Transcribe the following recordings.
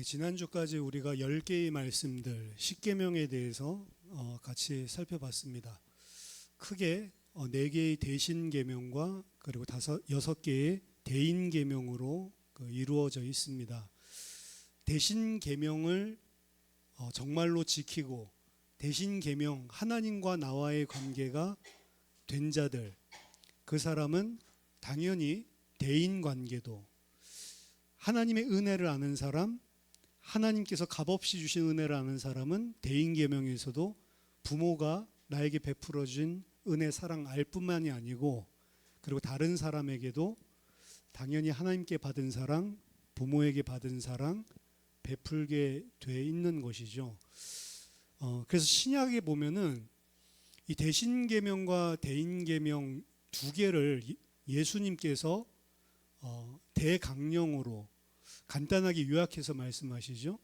지난주까지 우리가 10개의 말씀들, 십계명에 대해서 같이 살펴봤습니다. 크게 4개의 대신 계명과 그리고 6개의 대인 계명으로 이루어져 있습니다. 대신 계명을 정말로 지키고 대신 계명, 하나님과 나와의 관계가 된 자들, 그 사람은 당연히 대인 관계도, 하나님의 은혜를 아는 사람, 하나님께서 값없이 주신 은혜를 아는 사람은 대인 계명에서도 부모가 나에게 베풀어 준 은혜, 사랑 알 뿐만이 아니고, 그리고 다른 사람에게도 당연히 하나님께 받은 사랑, 부모에게 받은 사랑 베풀게 돼 있는 것이죠. 그래서 신약에 보면은 이 대신 계명과 대인 계명 두 개를 예수님께서 대강령으로 간단하게 요약해서 말씀하시죠.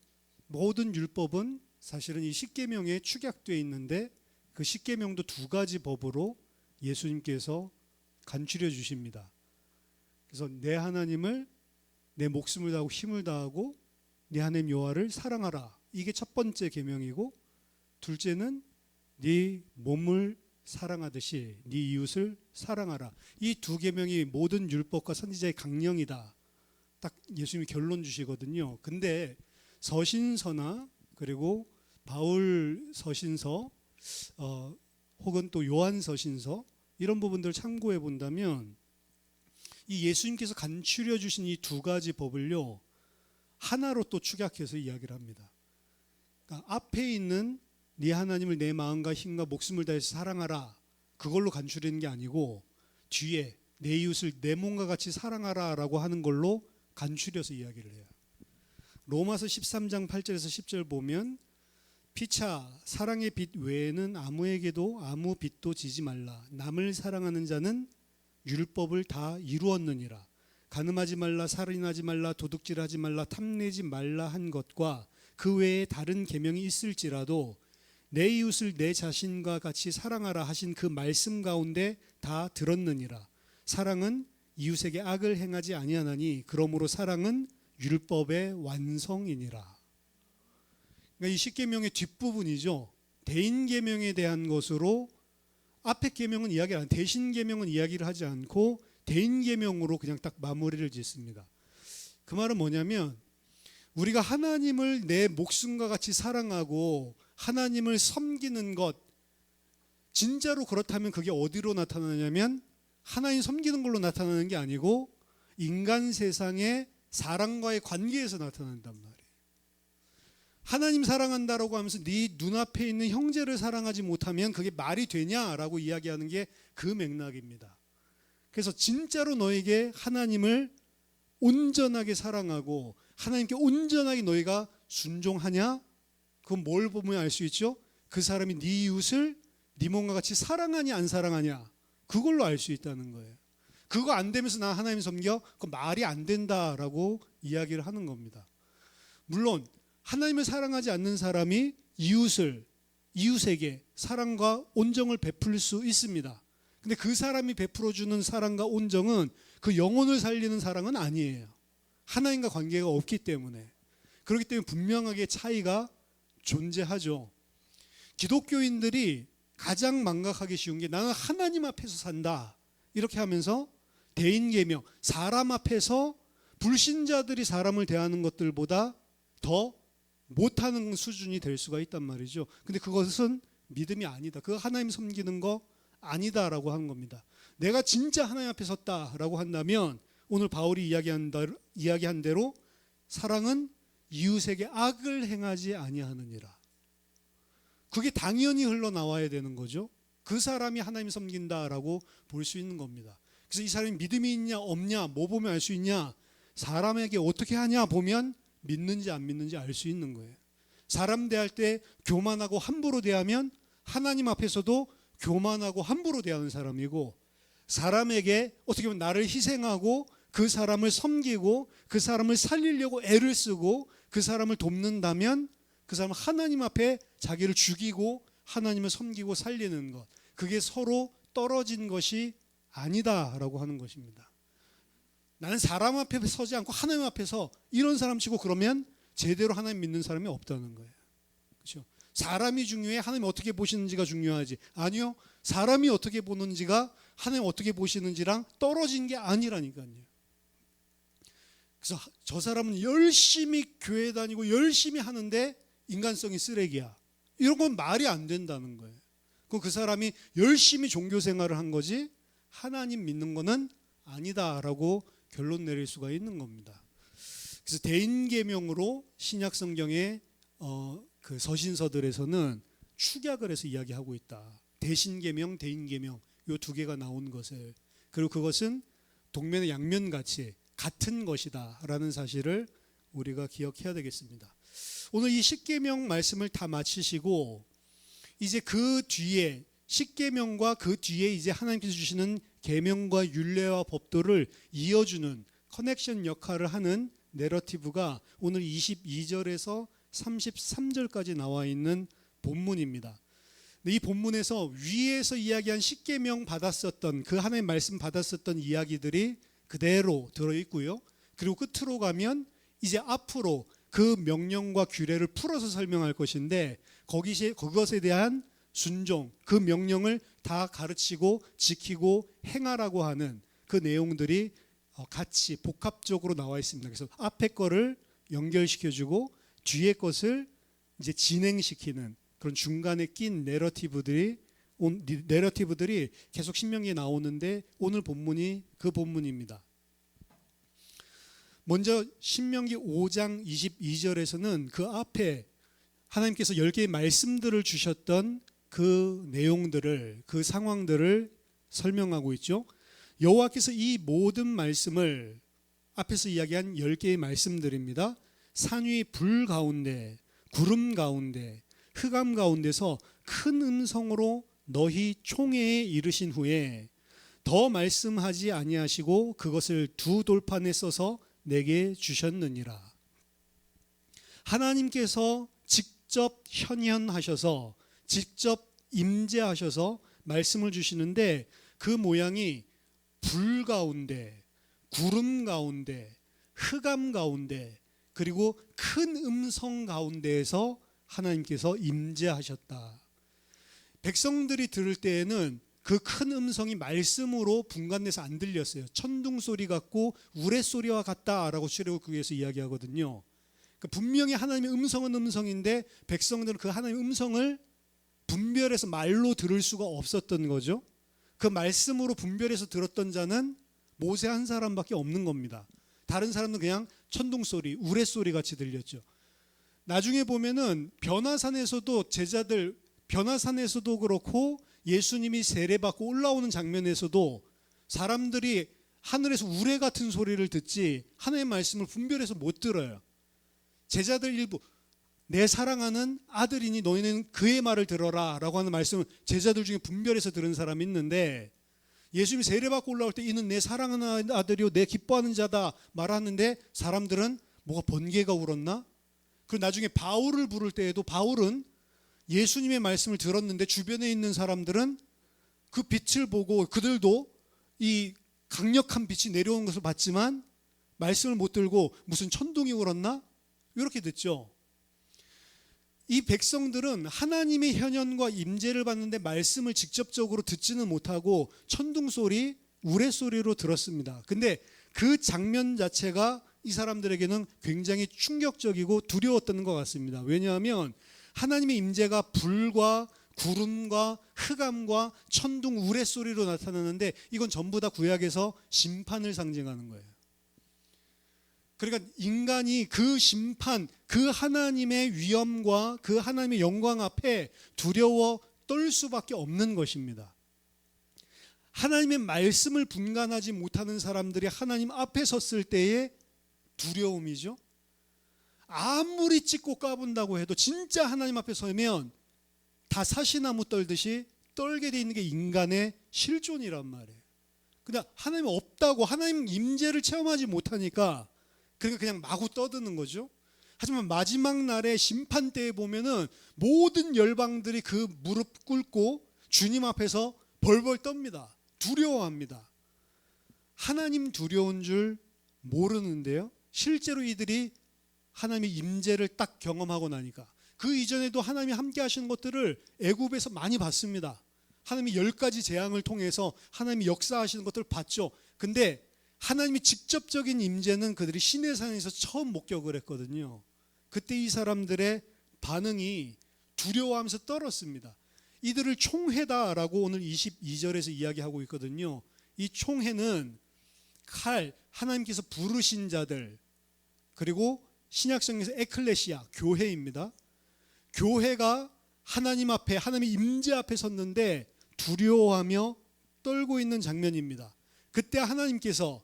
모든 율법은 사실은 이 십계명에 축약되어 있는데 그 십계명도 두 가지 법으로 예수님께서 간추려 주십니다. 그래서 내 하나님을 내 목숨을 다하고 힘을 다하고 네 하나님 여호와를 사랑하라. 이게 첫 번째 계명이고, 둘째는 네 몸을 사랑하듯이 네 이웃을 사랑하라. 이 두 계명이 모든 율법과 선지자의 강령이다. 딱 예수님이 결론 주시거든요. 근데 서신서나 그리고 바울 서신서 혹은 또 요한 서신서 이런 부분들을 참고해 본다면 이 예수님께서 간추려 주신 이 두 가지 법을요 하나로 또 축약해서 이야기를 합니다. 그러니까 앞에 있는 네 하나님을 내 마음과 힘과 목숨을 다해서 사랑하라, 그걸로 간추리는 게 아니고 뒤에 내 이웃을 내 몸과 같이 사랑하라 라고 하는 걸로 간추려서 이야기를 해요. 로마서 13장 8절에서 10절 보면 피차 사랑의 빚 외에는 아무에게도 아무 빚도 지지 말라. 남을 사랑하는 자는 율법을 다 이루었느니라. 간음하지 말라, 살인하지 말라, 도둑질하지 말라, 탐내지 말라 한 것과 그 외에 다른 계명이 있을지라도 내 이웃을 내 자신과 같이 사랑하라 하신 그 말씀 가운데 다 들었느니라. 사랑은 이웃에게 악을 행하지 아니하나니 그러므로 사랑은 율법의 완성이니라. 그러니까 이 십계명의 뒷부분이죠. 대인 계명에 대한 것으로 앞에 계명은 이야기를 안, 대신 계명은 이야기를 하지 않고 대인 계명으로 그냥 딱 마무리를 짓습니다. 그 말은 뭐냐면 우리가 하나님을 내 목숨과 같이 사랑하고 하나님을 섬기는 것, 진짜로 그렇다면 그게 어디로 나타나냐면 하나님 섬기는 걸로 나타나는 게 아니고 인간 세상의 사랑과의 관계에서 나타난단 말이에요. 하나님 사랑한다라고 하면서 네 눈앞에 있는 형제를 사랑하지 못하면 그게 말이 되냐라고 이야기하는 게 그 맥락입니다. 그래서 진짜로 너에게 하나님을 온전하게 사랑하고 하나님께 온전하게 너희가 순종하냐? 그건 뭘 보면 알 수 있죠? 그 사람이 네 이웃을 네 몸과 같이 사랑하냐 안 사랑하냐, 그걸로 알 수 있다는 거예요. 그거 안 되면서 나 하나님 섬겨? 그건 말이 안 된다라고 이야기를 하는 겁니다. 물론 하나님을 사랑하지 않는 사람이 이웃에게 사랑과 온정을 베풀 수 있습니다. 근데 그 사람이 베풀어주는 사랑과 온정은 그 영혼을 살리는 사랑은 아니에요. 하나님과 관계가 없기 때문에. 그렇기 때문에 분명하게 차이가 존재하죠. 기독교인들이 가장 망각하기 쉬운 게 나는 하나님 앞에서 산다 이렇게 하면서 대인 계명, 사람 앞에서 불신자들이 사람을 대하는 것들보다 더 못하는 수준이 될 수가 있단 말이죠. 근데 그것은 믿음이 아니다. 그거 하나님 섬기는 거 아니다라고 하는 겁니다. 내가 진짜 하나님 앞에 섰다라고 한다면 오늘 바울이 이야기한 대로 사랑은 이웃에게 악을 행하지 아니하느니라. 그게 당연히 흘러나와야 되는 거죠. 그 사람이 하나님 섬긴다라고 볼 수 있는 겁니다. 그래서 이 사람이 믿음이 있냐 없냐 뭐 보면 알 수 있냐, 사람에게 어떻게 하냐 보면 믿는지 안 믿는지 알 수 있는 거예요. 사람 대할 때 교만하고 함부로 대하면 하나님 앞에서도 교만하고 함부로 대하는 사람이고, 사람에게 어떻게 보면 나를 희생하고 그 사람을 섬기고 그 사람을 살리려고 애를 쓰고 그 사람을 돕는다면 그 사람은 하나님 앞에 자기를 죽이고 하나님을 섬기고 살리는 것, 그게 서로 떨어진 것이 아니다라고 하는 것입니다. 나는 사람 앞에 서지 않고 하나님 앞에서 이런 사람 치고 그러면 제대로 하나님 믿는 사람이 없다는 거예요. 그렇죠? 사람이 중요해? 하나님 어떻게 보시는지가 중요하지? 아니요. 사람이 어떻게 보는지가 하나님 어떻게 보시는지랑 떨어진 게 아니라니까요. 그래서 저 사람은 열심히 교회 다니고 열심히 하는데 인간성이 쓰레기야. 이런 건 말이 안 된다는 거예요. 그 사람이 열심히 종교 생활을 한 거지 하나님 믿는 거는 아니다라고 결론 내릴 수가 있는 겁니다. 그래서 대인계명으로 신약 성경의 그 서신서들에서는 축약을 해서 이야기하고 있다. 대신계명, 대인계명 이 두 개가 나온 것을, 그리고 그것은 동면의 양면같이 같은 것이다라는 사실을 우리가 기억해야 되겠습니다. 오늘 이 십계명 말씀을 다 마치시고 이제 그 뒤에 십계명과 그 뒤에 이제 하나님께서 주시는 계명과 율례와 법도를 이어주는 커넥션 역할을 하는 내러티브가 오늘 22절에서 33절까지 나와 있는 본문입니다. 이 본문에서 위에서 이야기한 십계명 받았었던 그 하나님의 말씀 받았었던 이야기들이 그대로 들어있고요. 그리고 끝으로 가면 이제 앞으로 그 명령과 규례를 풀어서 설명할 것인데 그것에 대한 순종, 그 명령을 다 가르치고 지키고 행하라고 하는 그 내용들이 같이 복합적으로 나와 있습니다. 그래서 앞에 거를 연결시켜주고 뒤에 것을 이제 진행시키는 그런 중간에 낀 내러티브들이 계속 신명기에 나오는데 오늘 본문이 그 본문입니다. 먼저 신명기 5장 22절에서는 그 앞에 하나님께서 10개의 말씀들을 주셨던 그 내용들을, 그 상황들을 설명하고 있죠. 여호와께서 이 모든 말씀을 앞에서 이야기한 10개의 말씀들입니다. 산 위 불 가운데, 구름 가운데, 흑암 가운데서 큰 음성으로 너희 총회에 이르신 후에 더 말씀하지 아니하시고 그것을 두 돌판에 써서 내게 주셨느니라. 하나님께서 직접 현현하셔서 직접 임재하셔서 말씀을 주시는데 그 모양이 불 가운데, 구름 가운데, 흑암 가운데, 그리고 큰 음성 가운데에서 하나님께서 임재하셨다. 백성들이 들을 때에는 그 큰 음성이 말씀으로 분간돼서 안 들렸어요. 천둥 소리 같고 우레소리와 같다라고 출애굽기에서 이야기하거든요. 그러니까 분명히 하나님의 음성은 음성인데 백성들은 그 하나님의 음성을 분별해서 말로 들을 수가 없었던 거죠. 그 말씀으로 분별해서 들었던 자는 모세 한 사람밖에 없는 겁니다. 다른 사람은 그냥 천둥 소리, 우레소리 같이 들렸죠. 나중에 보면은 변화산에서도 제자들, 변화산에서도 그렇고 예수님이 세례받고 올라오는 장면에서도 사람들이 하늘에서 우레 같은 소리를 듣지 하나님의 말씀을 분별해서 못 들어요. 제자들 일부 내 사랑하는 아들이니 너희는 그의 말을 들어라 라고 하는 말씀을 제자들 중에 분별해서 들은 사람이 있는데, 예수님이 세례받고 올라올 때 이는 내 사랑하는 아들이요 내 기뻐하는 자다 말하는데 사람들은 뭐가 번개가 울었나? 그리고 나중에 바울을 부를 때에도 바울은 예수님의 말씀을 들었는데 주변에 있는 사람들은 그 빛을 보고 그들도 이 강력한 빛이 내려오는 것을 봤지만 말씀을 못 들고 무슨 천둥이 울었나? 이렇게 듣죠. 이 백성들은 하나님의 현현과 임재를 받는데 말씀을 직접적으로 듣지는 못하고 천둥소리, 우레소리로 들었습니다. 근데 그 장면 자체가 이 사람들에게는 굉장히 충격적이고 두려웠던 것 같습니다. 왜냐하면 하나님의 임재가 불과 구름과 흑암과 천둥, 우레소리로 나타나는데 이건 전부 다 구약에서 심판을 상징하는 거예요. 그러니까 인간이 그 심판, 그 하나님의 위엄과 그 하나님의 영광 앞에 두려워 떨 수밖에 없는 것입니다. 하나님의 말씀을 분간하지 못하는 사람들이 하나님 앞에 섰을 때의 두려움이죠. 아무리 찢고 까분다고 해도 진짜 하나님 앞에 서면 다 사시나무 떨듯이 떨게 돼 있는 게 인간의 실존이란 말이에요. 근데 하나님 없다고, 하나님 임재를 체험하지 못하니까 그러니까 그냥 마구 떠드는 거죠. 하지만 마지막 날의 심판 때에 보면은 모든 열방들이 그 무릎 꿇고 주님 앞에서 벌벌 떱니다. 두려워합니다. 하나님 두려운 줄 모르는데요. 실제로 이들이 하나님의 임재를 딱 경험하고 나니까. 그 이전에도 하나님이 함께 하시는 것들을 애굽에서 많이 봤습니다. 하나님이 10가지 재앙을 통해서 하나님이 역사하시는 것들을 봤죠. 근데 하나님의 직접적인 임재는 그들이 시내산에서 처음 목격을 했거든요. 그때 이 사람들의 반응이 두려워하면서 떨었습니다. 이들을 총회다라고 오늘 22절에서 이야기하고 있거든요. 이 총회는 칼, 하나님께서 부르신 자들, 그리고 신약성경에서 에클레시아, 교회입니다. 교회가 하나님 앞에, 하나님의 임재 앞에 섰는데 두려워하며 떨고 있는 장면입니다. 그때 하나님께서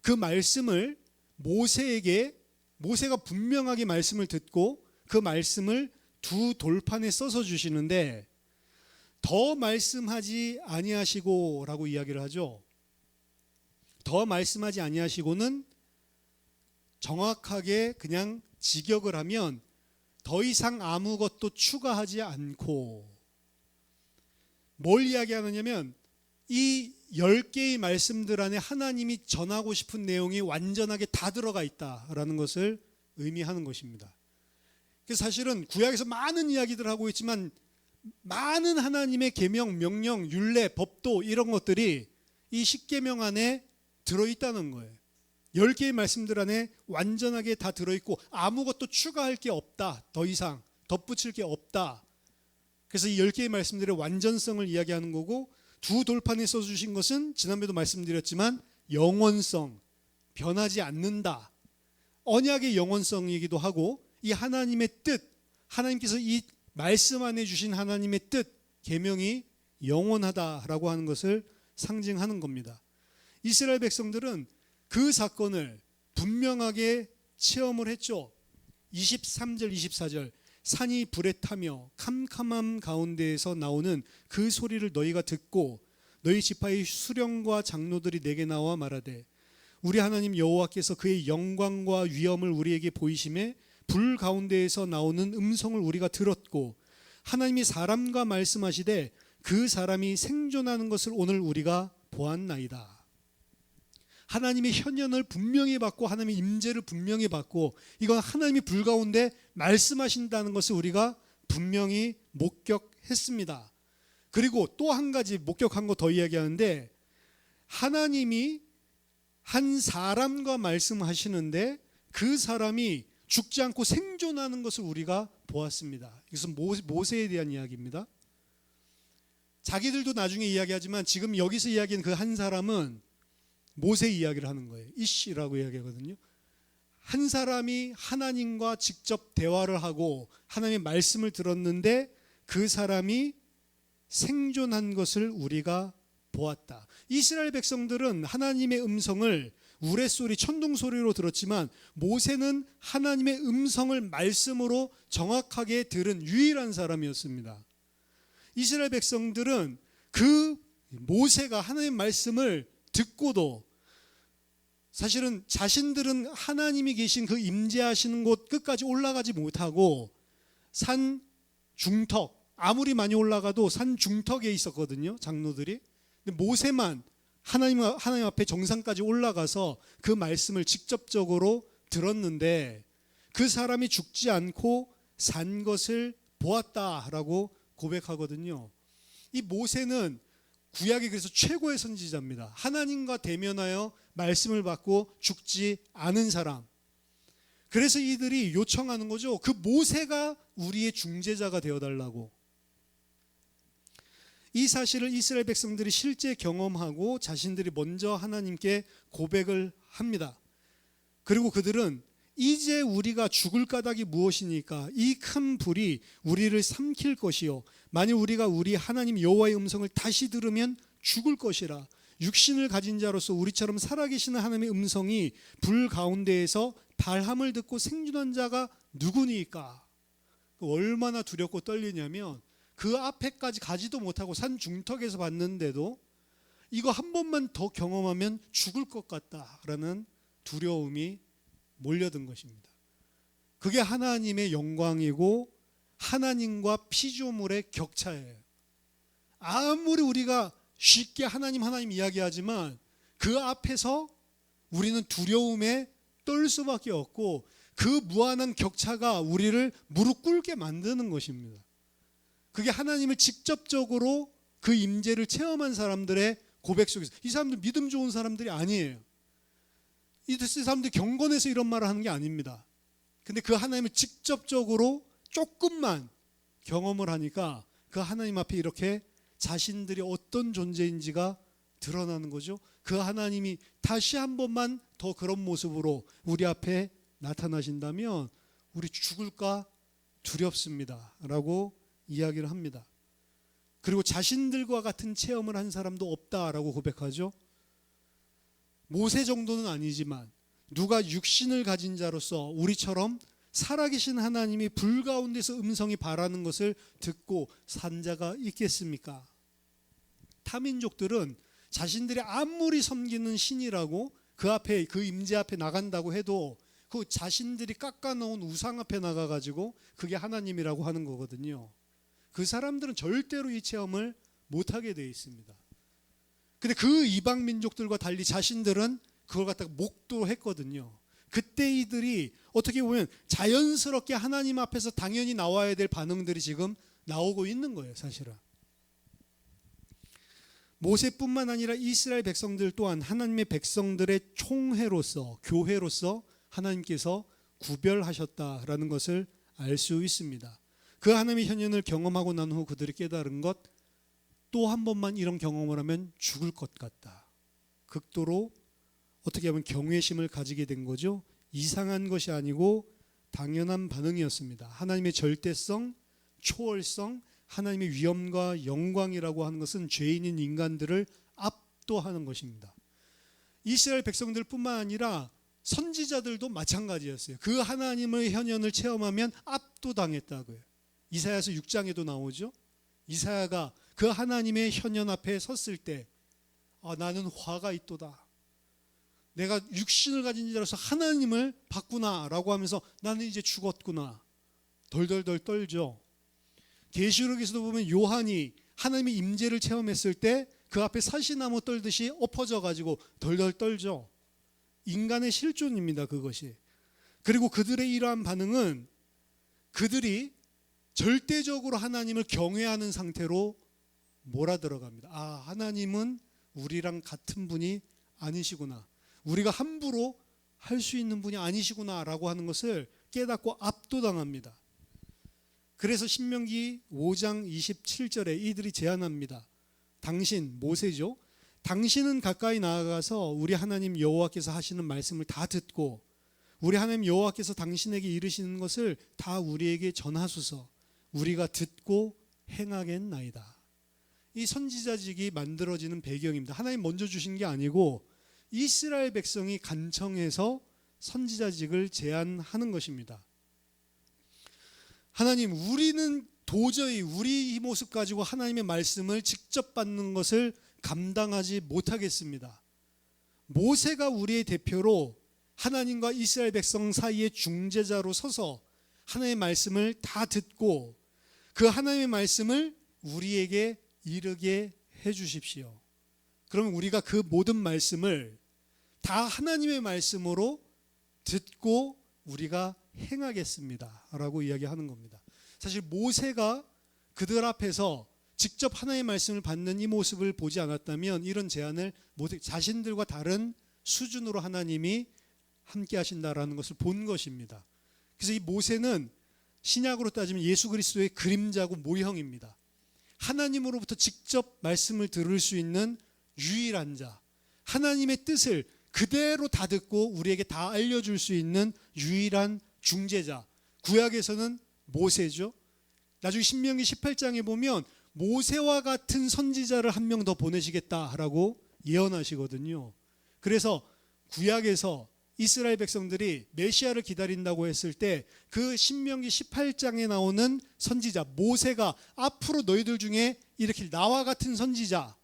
그 말씀을 모세가 분명하게 말씀을 듣고 그 말씀을 두 돌판에 써서 주시는데, 더 말씀하지 아니하시고 라고 이야기를 하죠. 더 말씀하지 아니하시고는 정확하게 그냥 직역을 하면 더 이상 아무것도 추가하지 않고, 뭘 이야기하느냐면 이 10개의 말씀들 안에 하나님이 전하고 싶은 내용이 완전하게 다 들어가 있다라는 것을 의미하는 것입니다. 그래서 사실은 구약에서 많은 이야기들을 하고 있지만 많은 하나님의 계명, 명령, 율례, 법도 이런 것들이 이 십계명 안에 들어있다는 거예요. 10개의 말씀들 안에 완전하게 다 들어있고 아무것도 추가할 게 없다. 더 이상 덧붙일 게 없다. 그래서 이 10개의 말씀들의 완전성을 이야기하는 거고, 두 돌판에 써주신 것은 지난번에도 말씀드렸지만 영원성, 변하지 않는다. 언약의 영원성이기도 하고, 이 하나님의 뜻, 하나님께서 이 말씀 안에 주신 하나님의 뜻, 계명이 영원하다라고 하는 것을 상징하는 겁니다. 이스라엘 백성들은 그 사건을 분명하게 체험을 했죠. 23절, 24절, 산이 불에 타며 캄캄함 가운데에서 나오는 그 소리를 너희가 듣고 너희 지파의 수령과 장로들이 내게 나와 말하되, 우리 하나님 여호와께서 그의 영광과 위엄을 우리에게 보이심에 불 가운데에서 나오는 음성을 우리가 들었고, 하나님이 사람과 말씀하시되 그 사람이 생존하는 것을 오늘 우리가 보았나이다. 하나님의 현현을 분명히 받고 하나님의 임재를 분명히 받고, 이건 하나님이 불 가운데 말씀하신다는 것을 우리가 분명히 목격했습니다. 그리고 또 한 가지 목격한 거 더 이야기하는데, 하나님이 한 사람과 말씀하시는데 그 사람이 죽지 않고 생존하는 것을 우리가 보았습니다. 이것은 모세에 대한 이야기입니다. 자기들도 나중에 이야기하지만 지금 여기서 이야기하는 그 한 사람은 모세 이야기를 하는 거예요. 이시라고 이야기하거든요. 한 사람이 하나님과 직접 대화를 하고 하나님의 말씀을 들었는데 그 사람이 생존한 것을 우리가 보았다. 이스라엘 백성들은 하나님의 음성을 우레소리, 천둥소리로 들었지만 모세는 하나님의 음성을 말씀으로 정확하게 들은 유일한 사람이었습니다. 이스라엘 백성들은 그 모세가 하나님의 말씀을 듣고도 사실은 자신들은 하나님이 계신 그 임재하시는 곳 끝까지 올라가지 못하고 산 중턱, 아무리 많이 올라가도 산 중턱에 있었거든요, 장로들이. 근데 모세만 하나님 앞에 정상까지 올라가서 그 말씀을 직접적으로 들었는데 그 사람이 죽지 않고 산 것을 보았다라고 고백하거든요. 이 모세는 구약의 그래서 최고의 선지자입니다. 하나님과 대면하여 말씀을 받고 죽지 않은 사람. 그래서 이들이 요청하는 거죠. 그 모세가 우리의 중재자가 되어달라고. 이 사실을 이스라엘 백성들이 실제 경험하고 자신들이 먼저 하나님께 고백을 합니다. 그리고 그들은 이제 우리가 죽을 까닭이 무엇이니까 이 큰 불이 우리를 삼킬 것이요, 만일 우리가 우리 하나님 여호와의 음성을 다시 들으면 죽을 것이라. 육신을 가진 자로서 우리처럼 살아계시는 하나님의 음성이 불 가운데에서 발함을 듣고 생존한 자가 누구니까. 얼마나 두렵고 떨리냐면 그 앞에까지 가지도 못하고 산 중턱에서 봤는데도 이거 한 번만 더 경험하면 죽을 것 같다라는 두려움이 몰려든 것입니다. 그게 하나님의 영광이고 하나님과 피조물의 격차예요. 아무리 우리가 쉽게 하나님 이야기하지만 그 앞에서 우리는 두려움에 떨 수밖에 없고, 그 무한한 격차가 우리를 무릎 꿇게 만드는 것입니다. 그게 하나님을 직접적으로 그 임재를 체험한 사람들의 고백 속에서, 이 사람들 믿음 좋은 사람들이 아니에요. 이 사람들 경건해서 이런 말을 하는 게 아닙니다. 근데 그 하나님을 직접적으로 조금만 경험을 하니까 그 하나님 앞에 이렇게 자신들이 어떤 존재인지가 드러나는 거죠. 그 하나님이 다시 한 번만 더 그런 모습으로 우리 앞에 나타나신다면 우리 죽을까 두렵습니다 라고 이야기를 합니다. 그리고 자신들과 같은 체험을 한 사람도 없다라고 고백하죠. 모세 정도는 아니지만 누가 육신을 가진 자로서 우리처럼 살아계신 하나님이 불 가운데서 음성이 바라는 것을 듣고 산 자가 있겠습니까? 타민족들은 자신들이 아무리 섬기는 신이라고 그 앞에, 그 임재 앞에 나간다고 해도 그 자신들이 깎아놓은 우상 앞에 나가가지고 그게 하나님이라고 하는 거거든요. 그 사람들은 절대로 이 체험을 못하게 되어 있습니다. 근데 그 이방 민족들과 달리 자신들은 그걸 갖다가 목도했거든요. 그때 이들이 어떻게 보면 자연스럽게 하나님 앞에서 당연히 나와야 될 반응들이 지금 나오고 있는 거예요, 사실은. 모세뿐만 아니라 이스라엘 백성들 또한 하나님의 백성들의 총회로서, 교회로서 하나님께서 구별하셨다라는 것을 알 수 있습니다. 그 하나님의 현현을 경험하고 난 후 그들이 깨달은 것, 또 한 번만 이런 경험을 하면 죽을 것 같다. 극도로 어떻게 하면 경외심을 가지게 된 거죠. 이상한 것이 아니고 당연한 반응이었습니다. 하나님의 절대성, 초월성, 하나님의 위엄과 영광이라고 하는 것은 죄인인 인간들을 압도하는 것입니다. 이스라엘 백성들뿐만 아니라 선지자들도 마찬가지였어요. 그 하나님의 현현을 체험하면 압도당했다고요. 이사야서 6장에도 나오죠. 이사야가 그 하나님의 현현 앞에 섰을 때 나는 화가 있도다. 내가 육신을 가진 자로서 하나님을 봤구나 라고 하면서 나는 이제 죽었구나. 덜덜덜 떨죠. 계시록에서도 보면 요한이 하나님의 임재를 체험했을 때 그 앞에 사시나무 떨듯이 엎어져 가지고 덜덜 떨죠. 인간의 실존입니다, 그것이. 그리고 그들의 이러한 반응은 그들이 절대적으로 하나님을 경외하는 상태로 몰아들어갑니다. 하나님은 우리랑 같은 분이 아니시구나. 우리가 함부로 할 수 있는 분이 아니시구나 라고 하는 것을 깨닫고 압도당합니다. 그래서 신명기 5장 27절에 이들이 제안합니다. 당신, 모세죠. 당신은 가까이 나아가서 우리 하나님 여호와께서 하시는 말씀을 다 듣고 우리 하나님 여호와께서 당신에게 이르시는 것을 다 우리에게 전하소서. 우리가 듣고 행하겠나이다. 이 선지자직이 만들어지는 배경입니다. 하나님 먼저 주신 게 아니고 이스라엘 백성이 간청해서 선지자직을 제안하는 것입니다. 하나님, 우리는 도저히 우리 이 모습 가지고 하나님의 말씀을 직접 받는 것을 감당하지 못하겠습니다. 모세가 우리의 대표로 하나님과 이스라엘 백성 사이의 중재자로 서서 하나님의 말씀을 다 듣고 그 하나님의 말씀을 우리에게 이르게 해 주십시오. 그러면 우리가 그 모든 말씀을 다 하나님의 말씀으로 듣고 우리가 행하겠습니다 라고 이야기하는 겁니다. 사실 모세가 그들 앞에서 직접 하나님의 말씀을 받는 이 모습을 보지 않았다면 이런 제안을 자신들과 다른 수준으로 하나님이 함께 하신다라는 것을 본 것입니다. 그래서 이 모세는 신약으로 따지면 예수 그리스도의 그림자고 모형입니다. 하나님으로부터 직접 말씀을 들을 수 있는 유일한 자, 하나님의 뜻을 그대로 다 듣고 우리에게 다 알려줄 수 있는 유일한 중재자. 구약에서는 모세죠. 나중에 신명기 18장에 보면 모세와 같은 선지자를 한 명 더 보내시겠다라고 예언하시거든요. 그래서 구약에서 이스라엘 백성들이 메시아를 기다린다고 했을 때 그 신명기 18장에 나오는 선지자 모세가 앞으로 너희들 중에 이렇게 나와 같은 선지자,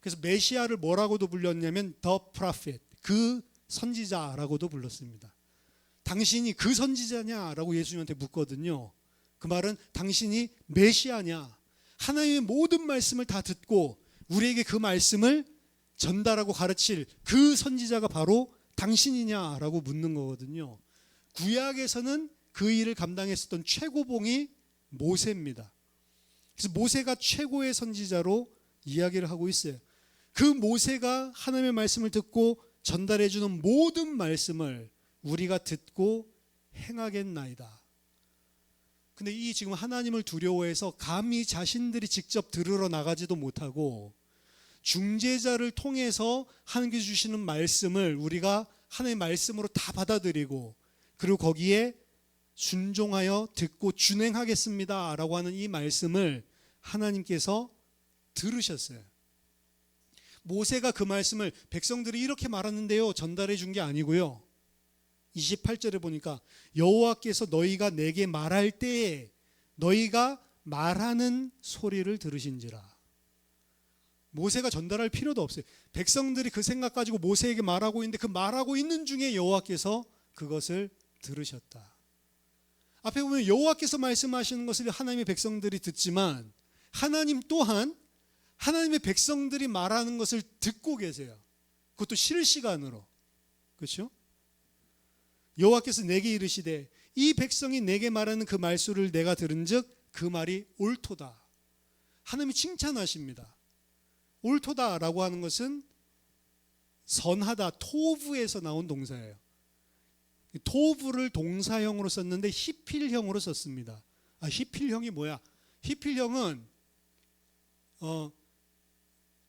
그래서 메시아를 뭐라고도 불렀냐면 the prophet, 그 선지자라고도 불렀습니다. 당신이 그 선지자냐라고 예수님한테 묻거든요. 그 말은 당신이 메시아냐, 하나님의 모든 말씀을 다 듣고 우리에게 그 말씀을 전달하고 가르칠 그 선지자가 바로 당신이냐라고 묻는 거거든요. 구약에서는 그 일을 감당했었던 최고봉이 모세입니다. 그래서 모세가 최고의 선지자로 이야기를 하고 있어요. 그 모세가 하나님의 말씀을 듣고 전달해 주는 모든 말씀을 우리가 듣고 행하겠나이다. 근데 이 지금 하나님을 두려워해서 감히 자신들이 직접 들으러 나가지도 못하고 중재자를 통해서 하나님께서 주시는 말씀을 우리가 하나님의 말씀으로 다 받아들이고 그리고 거기에 순종하여 듣고 준행하겠습니다 라고 하는 이 말씀을 하나님께서 들으셨어요. 모세가 그 말씀을 백성들이 이렇게 말하는데요 전달해 준 게 아니고요. 28절에 보니까 여호와께서 너희가 내게 말할 때에 너희가 말하는 소리를 들으신지라. 모세가 전달할 필요도 없어요. 백성들이 그 생각 가지고 모세에게 말하고 있는데 그 말하고 있는 중에 여호와께서 그것을 들으셨다. 앞에 보면 여호와께서 말씀하시는 것을 하나님의 백성들이 듣지만 하나님 또한 하나님의 백성들이 말하는 것을 듣고 계세요. 그것도 실시간으로. 그렇죠? 여호와께서 내게 이르시되 이 백성이 내게 말하는 그 말소를 내가 들은즉 그 말이 옳도다. 하나님이 칭찬하십니다. 옳도다라고 하는 것은 선하다, 토부에서 나온 동사예요. 토부를 동사형으로 썼는데 히필형으로 썼습니다. 히필형이 뭐야? 히필형은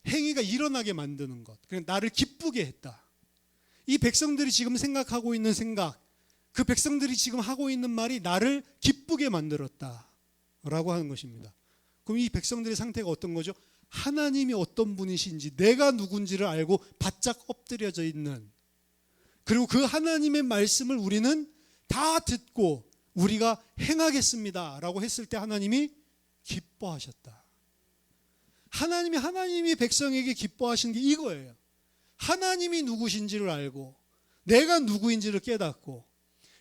행위가 일어나게 만드는 것. 그냥 나를 기쁘게 했다. 이 백성들이 지금 생각하고 있는 생각, 그 백성들이 지금 하고 있는 말이 나를 기쁘게 만들었다라고 하는 것입니다. 그럼 이 백성들의 상태가 어떤 거죠? 하나님이 어떤 분이신지 내가 누군지를 알고 바짝 엎드려져 있는, 그리고 그 하나님의 말씀을 우리는 다 듣고 우리가 행하겠습니다 라고 했을 때 하나님이 기뻐하셨다. 하나님이 백성에게 기뻐하시는 게 이거예요. 하나님이 누구신지를 알고 내가 누구인지를 깨닫고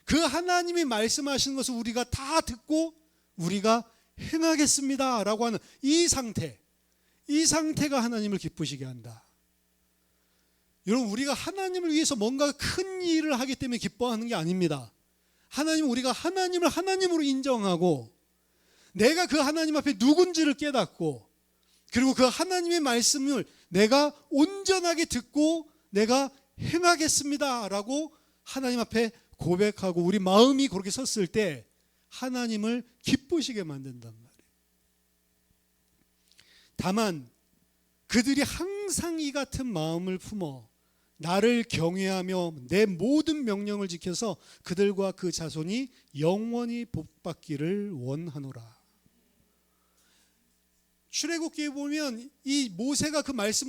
그 하나님이 말씀하시는 것을 우리가 다 듣고 우리가 행하겠습니다 라고 하는 이 상태가 하나님을 기쁘시게 한다. 여러분, 우리가 하나님을 위해서 뭔가 큰 일을 하기 때문에 기뻐하는 게 아닙니다. 우리가 하나님을 하나님으로 인정하고 내가 그 하나님 앞에 누군지를 깨닫고 그리고 그 하나님의 말씀을 내가 온전하게 듣고 내가 행하겠습니다 라고 하나님 앞에 고백하고 우리 마음이 그렇게 섰을 때 하나님을 기쁘시게 만든단 말이에요. 다만 그들이 항상 이 같은 마음을 품어 나를 경외하며 내 모든 명령을 지켜서 그들과 그 자손이 영원히 복받기를 원하노라. 출애굽기에 보면 이 모세가 그 말씀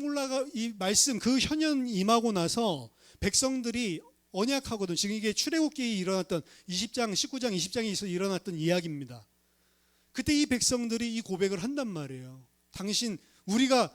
그 현현 임하고 나서 백성들이 언약하거든. 지금 이게 출애굽기에 일어났던 20장, 19장, 20장에서 일어났던 이야기입니다. 그때 이 백성들이 이 고백을 한단 말이에요. 우리가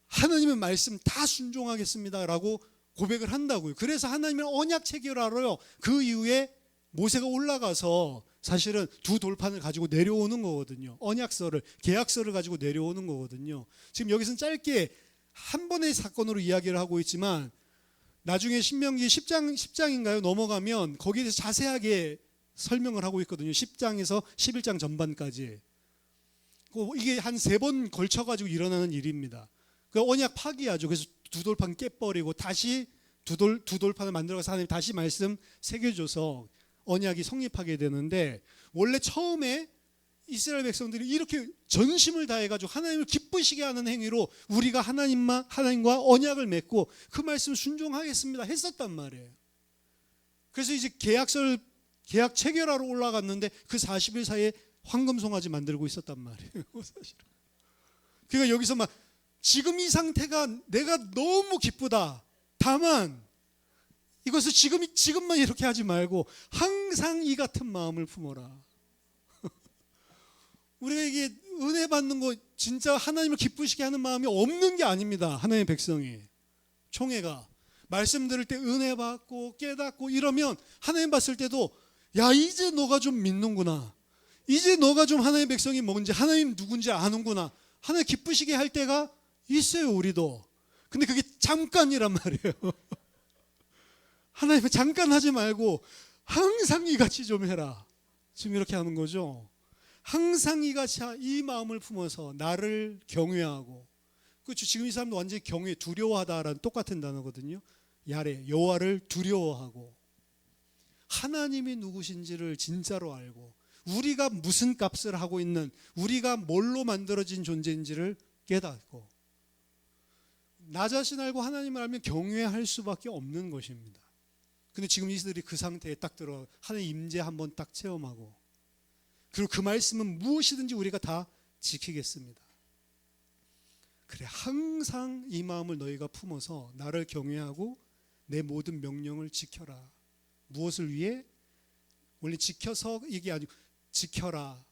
하나님의 말씀 다 순종하겠습니다라고 고백을 한다고요. 그래서 하나님의 언약 체결하러요. 그 이후에 모세가 올라가서 사실은 두 돌판을 가지고 내려오는 거거든요. 언약서를, 계약서를 가지고 내려오는 거거든요. 지금 여기서는 짧게 한 번의 사건으로 이야기를 하고 있지만 나중에 신명기 10장인가요? 넘어가면 거기에 대해서 자세하게 설명을 하고 있거든요. 10장에서 11장 전반까지. 이게 한 3번 걸쳐가지고 일어나는 일입니다. 그 언약 파기하죠. 그래서 두 돌판 깨버리고 다시 두 돌판을 만들어서 하나님 다시 말씀 새겨줘서 언약이 성립하게 되는데, 원래 처음에 이스라엘 백성들이 이렇게 전심을 다해가지고 하나님을 기쁘시게 하는 행위로 우리가 하나님과 언약을 맺고 그 말씀을 순종하겠습니다 했었단 말이에요. 그래서 이제 계약 체결하러 올라갔는데 그 40일 사이에 황금송아지 만들고 있었단 말이에요. 사실은. 그러니까 여기서 막 지금 이 상태가 내가 너무 기쁘다. 다만 이것을 지금만 이렇게 하지 말고 항상 이 같은 마음을 품어라. 우리가 이게 은혜 받는 거 진짜 하나님을 기쁘시게 하는 마음이 없는 게 아닙니다. 하나님의 백성이 총회가 말씀 들을 때 은혜 받고 깨닫고 이러면 하나님 봤을 때도 야, 이제 너가 좀 믿는구나. 이제 너가 좀 하나님의 백성이 뭔지 하나님 누군지 아는구나. 하나님 기쁘시게 할 때가 있어요, 우리도. 근데 그게 잠깐이란 말이에요. 하나님은 잠깐 하지 말고 항상 이같이 좀 해라. 지금 이렇게 하는 거죠. 항상 이같이 이 마음을 품어서 나를 경외하고, 그렇죠. 지금 이 사람도 완전히 두려워하다라는 똑같은 단어거든요. 야레, 여호와를 두려워하고 하나님이 누구신지를 진짜로 알고 우리가 무슨 값을 하고 있는, 우리가 뭘로 만들어진 존재인지를 깨닫고 나 자신 알고 하나님을 알면 경외할 수밖에 없는 것입니다. 근데 지금 이들이 그 상태에 딱 들어 하나님 임재 한번 딱 체험하고, 그리고 그 말씀은 무엇이든지 우리가 다 지키겠습니다. 그래, 항상 이 마음을 너희가 품어서 나를 경외하고 내 모든 명령을 지켜라. 무엇을 위해? 원래 지켜서 이게 아니고 지켜라.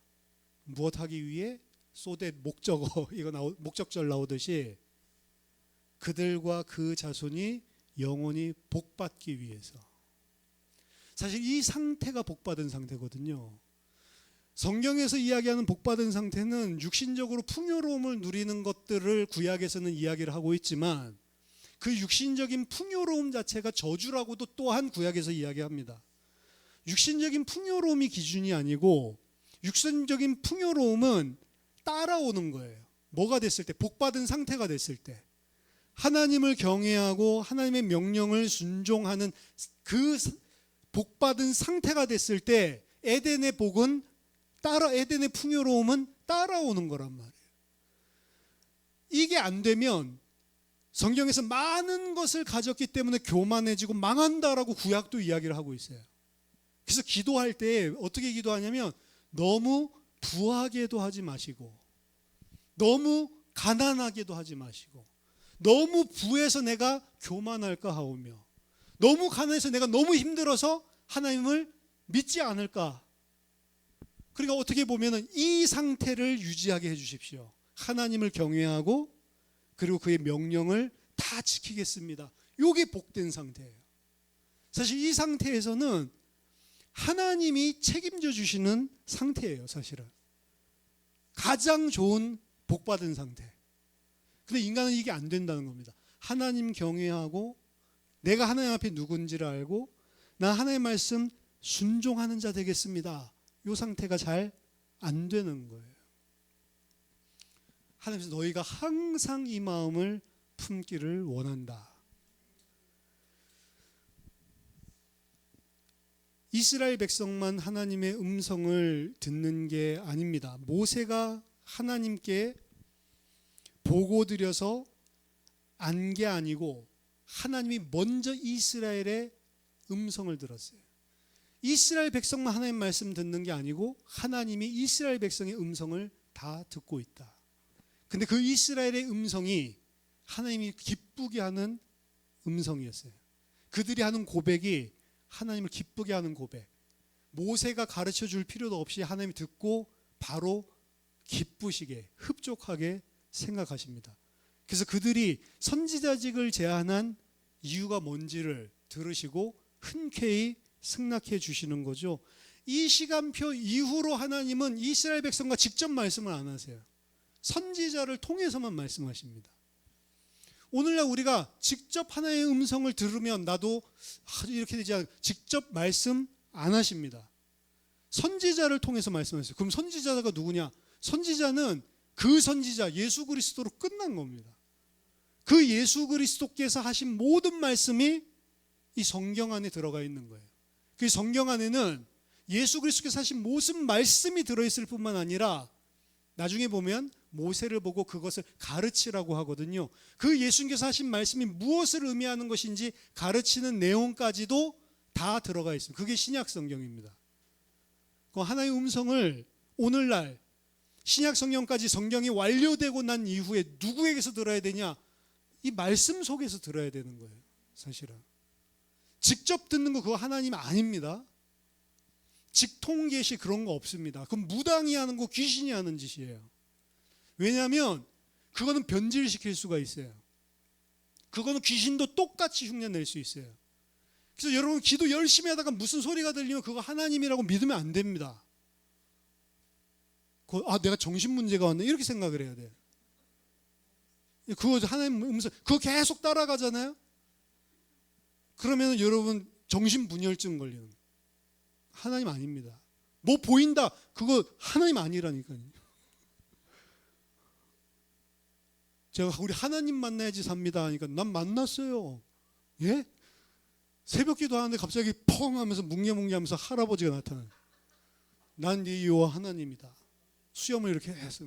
무엇 하기 위해? 소대 목적어, 이거 목적절 나오듯이 그들과 그 자손이 영원히 복받기 위해서. 사실 이 상태가 복받은 상태거든요. 성경에서 이야기하는 복받은 상태는 육신적으로 풍요로움을 누리는 것들을 구약에서는 이야기를 하고 있지만, 그 육신적인 풍요로움 자체가 저주라고도 또한 구약에서 이야기합니다. 육신적인 풍요로움이 기준이 아니고 육신적인 풍요로움은 따라오는 거예요. 뭐가 됐을 때? 복받은 상태가 됐을 때, 하나님을 경외하고 하나님의 명령을 순종하는 그 복받은 상태가 됐을 때 에덴의 복은 에덴의 풍요로움은 따라오는 거란 말이에요. 이게 안 되면 성경에서 많은 것을 가졌기 때문에 교만해지고 망한다라고 구약도 이야기를 하고 있어요. 그래서 기도할 때 어떻게 기도하냐면, 너무 부하게도 하지 마시고 너무 가난하게도 하지 마시고, 너무 부해서 내가 교만할까 하오며, 너무 가난해서 내가 너무 힘들어서 하나님을 믿지 않을까. 그러니까 어떻게 보면 이 상태를 유지하게 해주십시오. 하나님을 경외하고 그리고 그의 명령을 다 지키겠습니다. 이게 복된 상태예요. 사실 이 상태에서는 하나님이 책임져 주시는 상태예요. 사실은 가장 좋은 복받은 상태. 근데 인간은 이게 안 된다는 겁니다. 하나님 경외하고 내가 하나님 앞에 누군지를 알고 난 하나님의 말씀 순종하는 자 되겠습니다. 이 상태가 잘 안 되는 거예요. 하나님께서 너희가 항상 이 마음을 품기를 원한다. 이스라엘 백성만 하나님의 음성을 듣는 게 아닙니다. 모세가 하나님께 보고드려서 안 게 아니고 하나님이 먼저 이스라엘의 음성을 들었어요. 이스라엘 백성만 하나님 말씀 듣는 게 아니고 하나님이 이스라엘 백성의 음성을 다 듣고 있다. 근데 그 이스라엘의 음성이 하나님이 기쁘게 하는 음성이었어요. 그들이 하는 고백이 하나님을 기쁘게 하는 고백. 모세가 가르쳐 줄 필요도 없이 하나님이 듣고 바로 기쁘시게 흡족하게 생각하십니다. 그래서 그들이 선지자직을 제안한 이유가 뭔지를 들으시고 흔쾌히 승낙해 주시는 거죠. 이 시간표 이후로 하나님은 이스라엘 백성과 직접 말씀을 안 하세요. 선지자를 통해서만 말씀하십니다. 오늘날 우리가 직접 하나님의 음성을 들으면 나도 이렇게 되지 않아요. 직접 말씀 안 하십니다. 선지자를 통해서 말씀하세요. 그럼 선지자가 누구냐? 선지자는 그 선지자 예수 그리스도로 끝난 겁니다. 그 예수 그리스도께서 하신 모든 말씀이 이 성경 안에 들어가 있는 거예요. 그 성경 안에는 예수 그리스도께서 하신 모든 말씀이 들어있을 뿐만 아니라 나중에 보면 모세를 보고 그것을 가르치라고 하거든요. 그 예수님께서 하신 말씀이 무엇을 의미하는 것인지 가르치는 내용까지도 다 들어가 있습니다. 그게 신약 성경입니다. 그 하나님의 음성을 오늘날 신약 성경까지 성경이 완료되고 난 이후에 누구에게서 들어야 되냐? 이 말씀 속에서 들어야 되는 거예요. 사실은 직접 듣는 거 그거 하나님 아닙니다. 직통계시 그런 거 없습니다. 그건 무당이 하는 거, 귀신이 하는 짓이에요. 왜냐하면 그거는 변질시킬 수가 있어요. 그거는 귀신도 똑같이 흉내낼 수 있어요. 그래서 여러분 기도 열심히 하다가 무슨 소리가 들리면 그거 하나님이라고 믿으면 안 됩니다. 내가 정신 문제가 왔네 이렇게 생각을 해야 돼요. 그거 하나님 음성 그거 계속 따라가잖아요. 그러면 여러분 정신분열증 걸리는 거예요. 하나님 아닙니다. 뭐 보인다, 그거 하나님 아니라니까요. 제가 우리 하나님 만나야지 삽니다 하니까 난 만났어요. 예? 새벽 기도하는데 갑자기 펑 하면서 뭉게뭉게 하면서 할아버지가 나타나요. 난 네 여호와 하나님이다. 수염을 이렇게 해서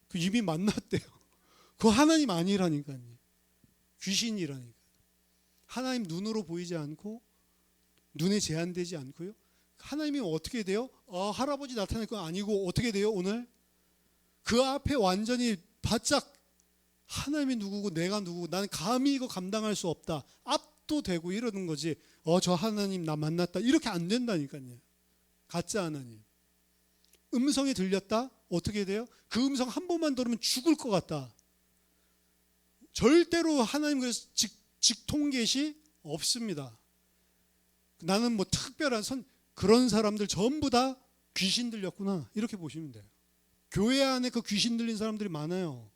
그 이미 만났대요. 그거 하나님 아니라니까요. 귀신이라니까. 하나님 눈으로 보이지 않고 눈에 제한되지 않고요. 하나님이 어떻게 돼요? 할아버지 나타날 건 아니고 어떻게 돼요? 오늘 그 앞에 완전히 바짝 하나님이 누구고 내가 누구고 나는 감히 이거 감당할 수 없다. 압도되고 이러는 거지. 저 하나님 나 만났다. 이렇게 안 된다니까요. 가짜 하나님. 음성이 들렸다? 어떻게 돼요? 그 음성 한 번만 들으면 죽을 것 같다. 절대로 하나님 그래서 직통계시 없습니다. 나는 뭐 특별한 그런 사람들 전부 다 귀신 들렸구나 이렇게 보시면 돼요. 교회 안에 그 귀신 들린 사람들이 많아요.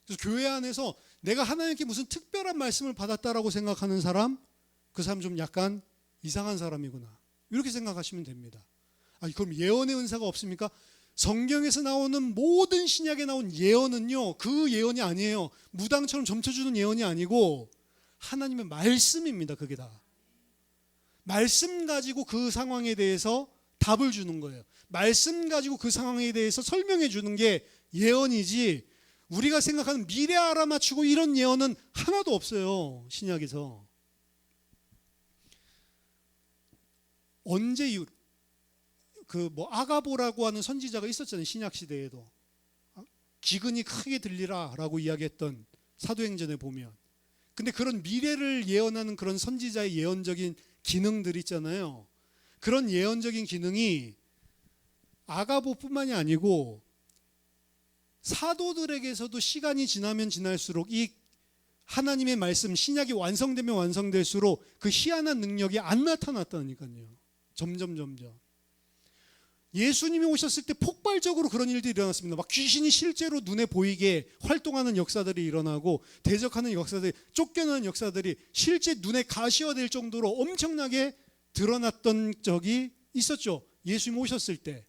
그래서 교회 안에서 내가 하나님께 무슨 특별한 말씀을 받았다라고 생각하는 사람, 그 사람 좀 약간 이상한 사람이구나 이렇게 생각하시면 됩니다. 그럼 예언의 은사가 없습니까? 성경에서 나오는 모든 신약에 나온 예언은요, 그 예언이 아니에요. 무당처럼 점쳐주는 예언이 아니고 하나님의 말씀입니다. 그게 다 말씀 가지고 그 상황에 대해서 답을 주는 거예요. 말씀 가지고 그 상황에 대해서 설명해 주는 게 예언이지, 우리가 생각하는 미래 알아맞추고 이런 예언은 하나도 없어요. 신약에서. 언제 이후 아가보라고 하는 선지자가 있었잖아요. 신약 시대에도. 기근이 크게 들리라라고 이야기했던 사도행전에 보면. 근데 그런 미래를 예언하는 그런 선지자의 예언적인 기능들 있잖아요. 그런 예언적인 기능이 아가보뿐만이 아니고 사도들에게서도 시간이 지나면 지날수록 이 하나님의 말씀, 신약이 완성되면 완성될수록 그 희한한 능력이 안 나타났다니까요. 점점. 예수님이 오셨을 때 폭발적으로 그런 일들이 일어났습니다. 막 귀신이 실제로 눈에 보이게 활동하는 역사들이 일어나고 대적하는 역사들이, 쫓겨나는 역사들이 실제 눈에 가시화될 정도로 엄청나게 드러났던 적이 있었죠. 예수님 오셨을 때.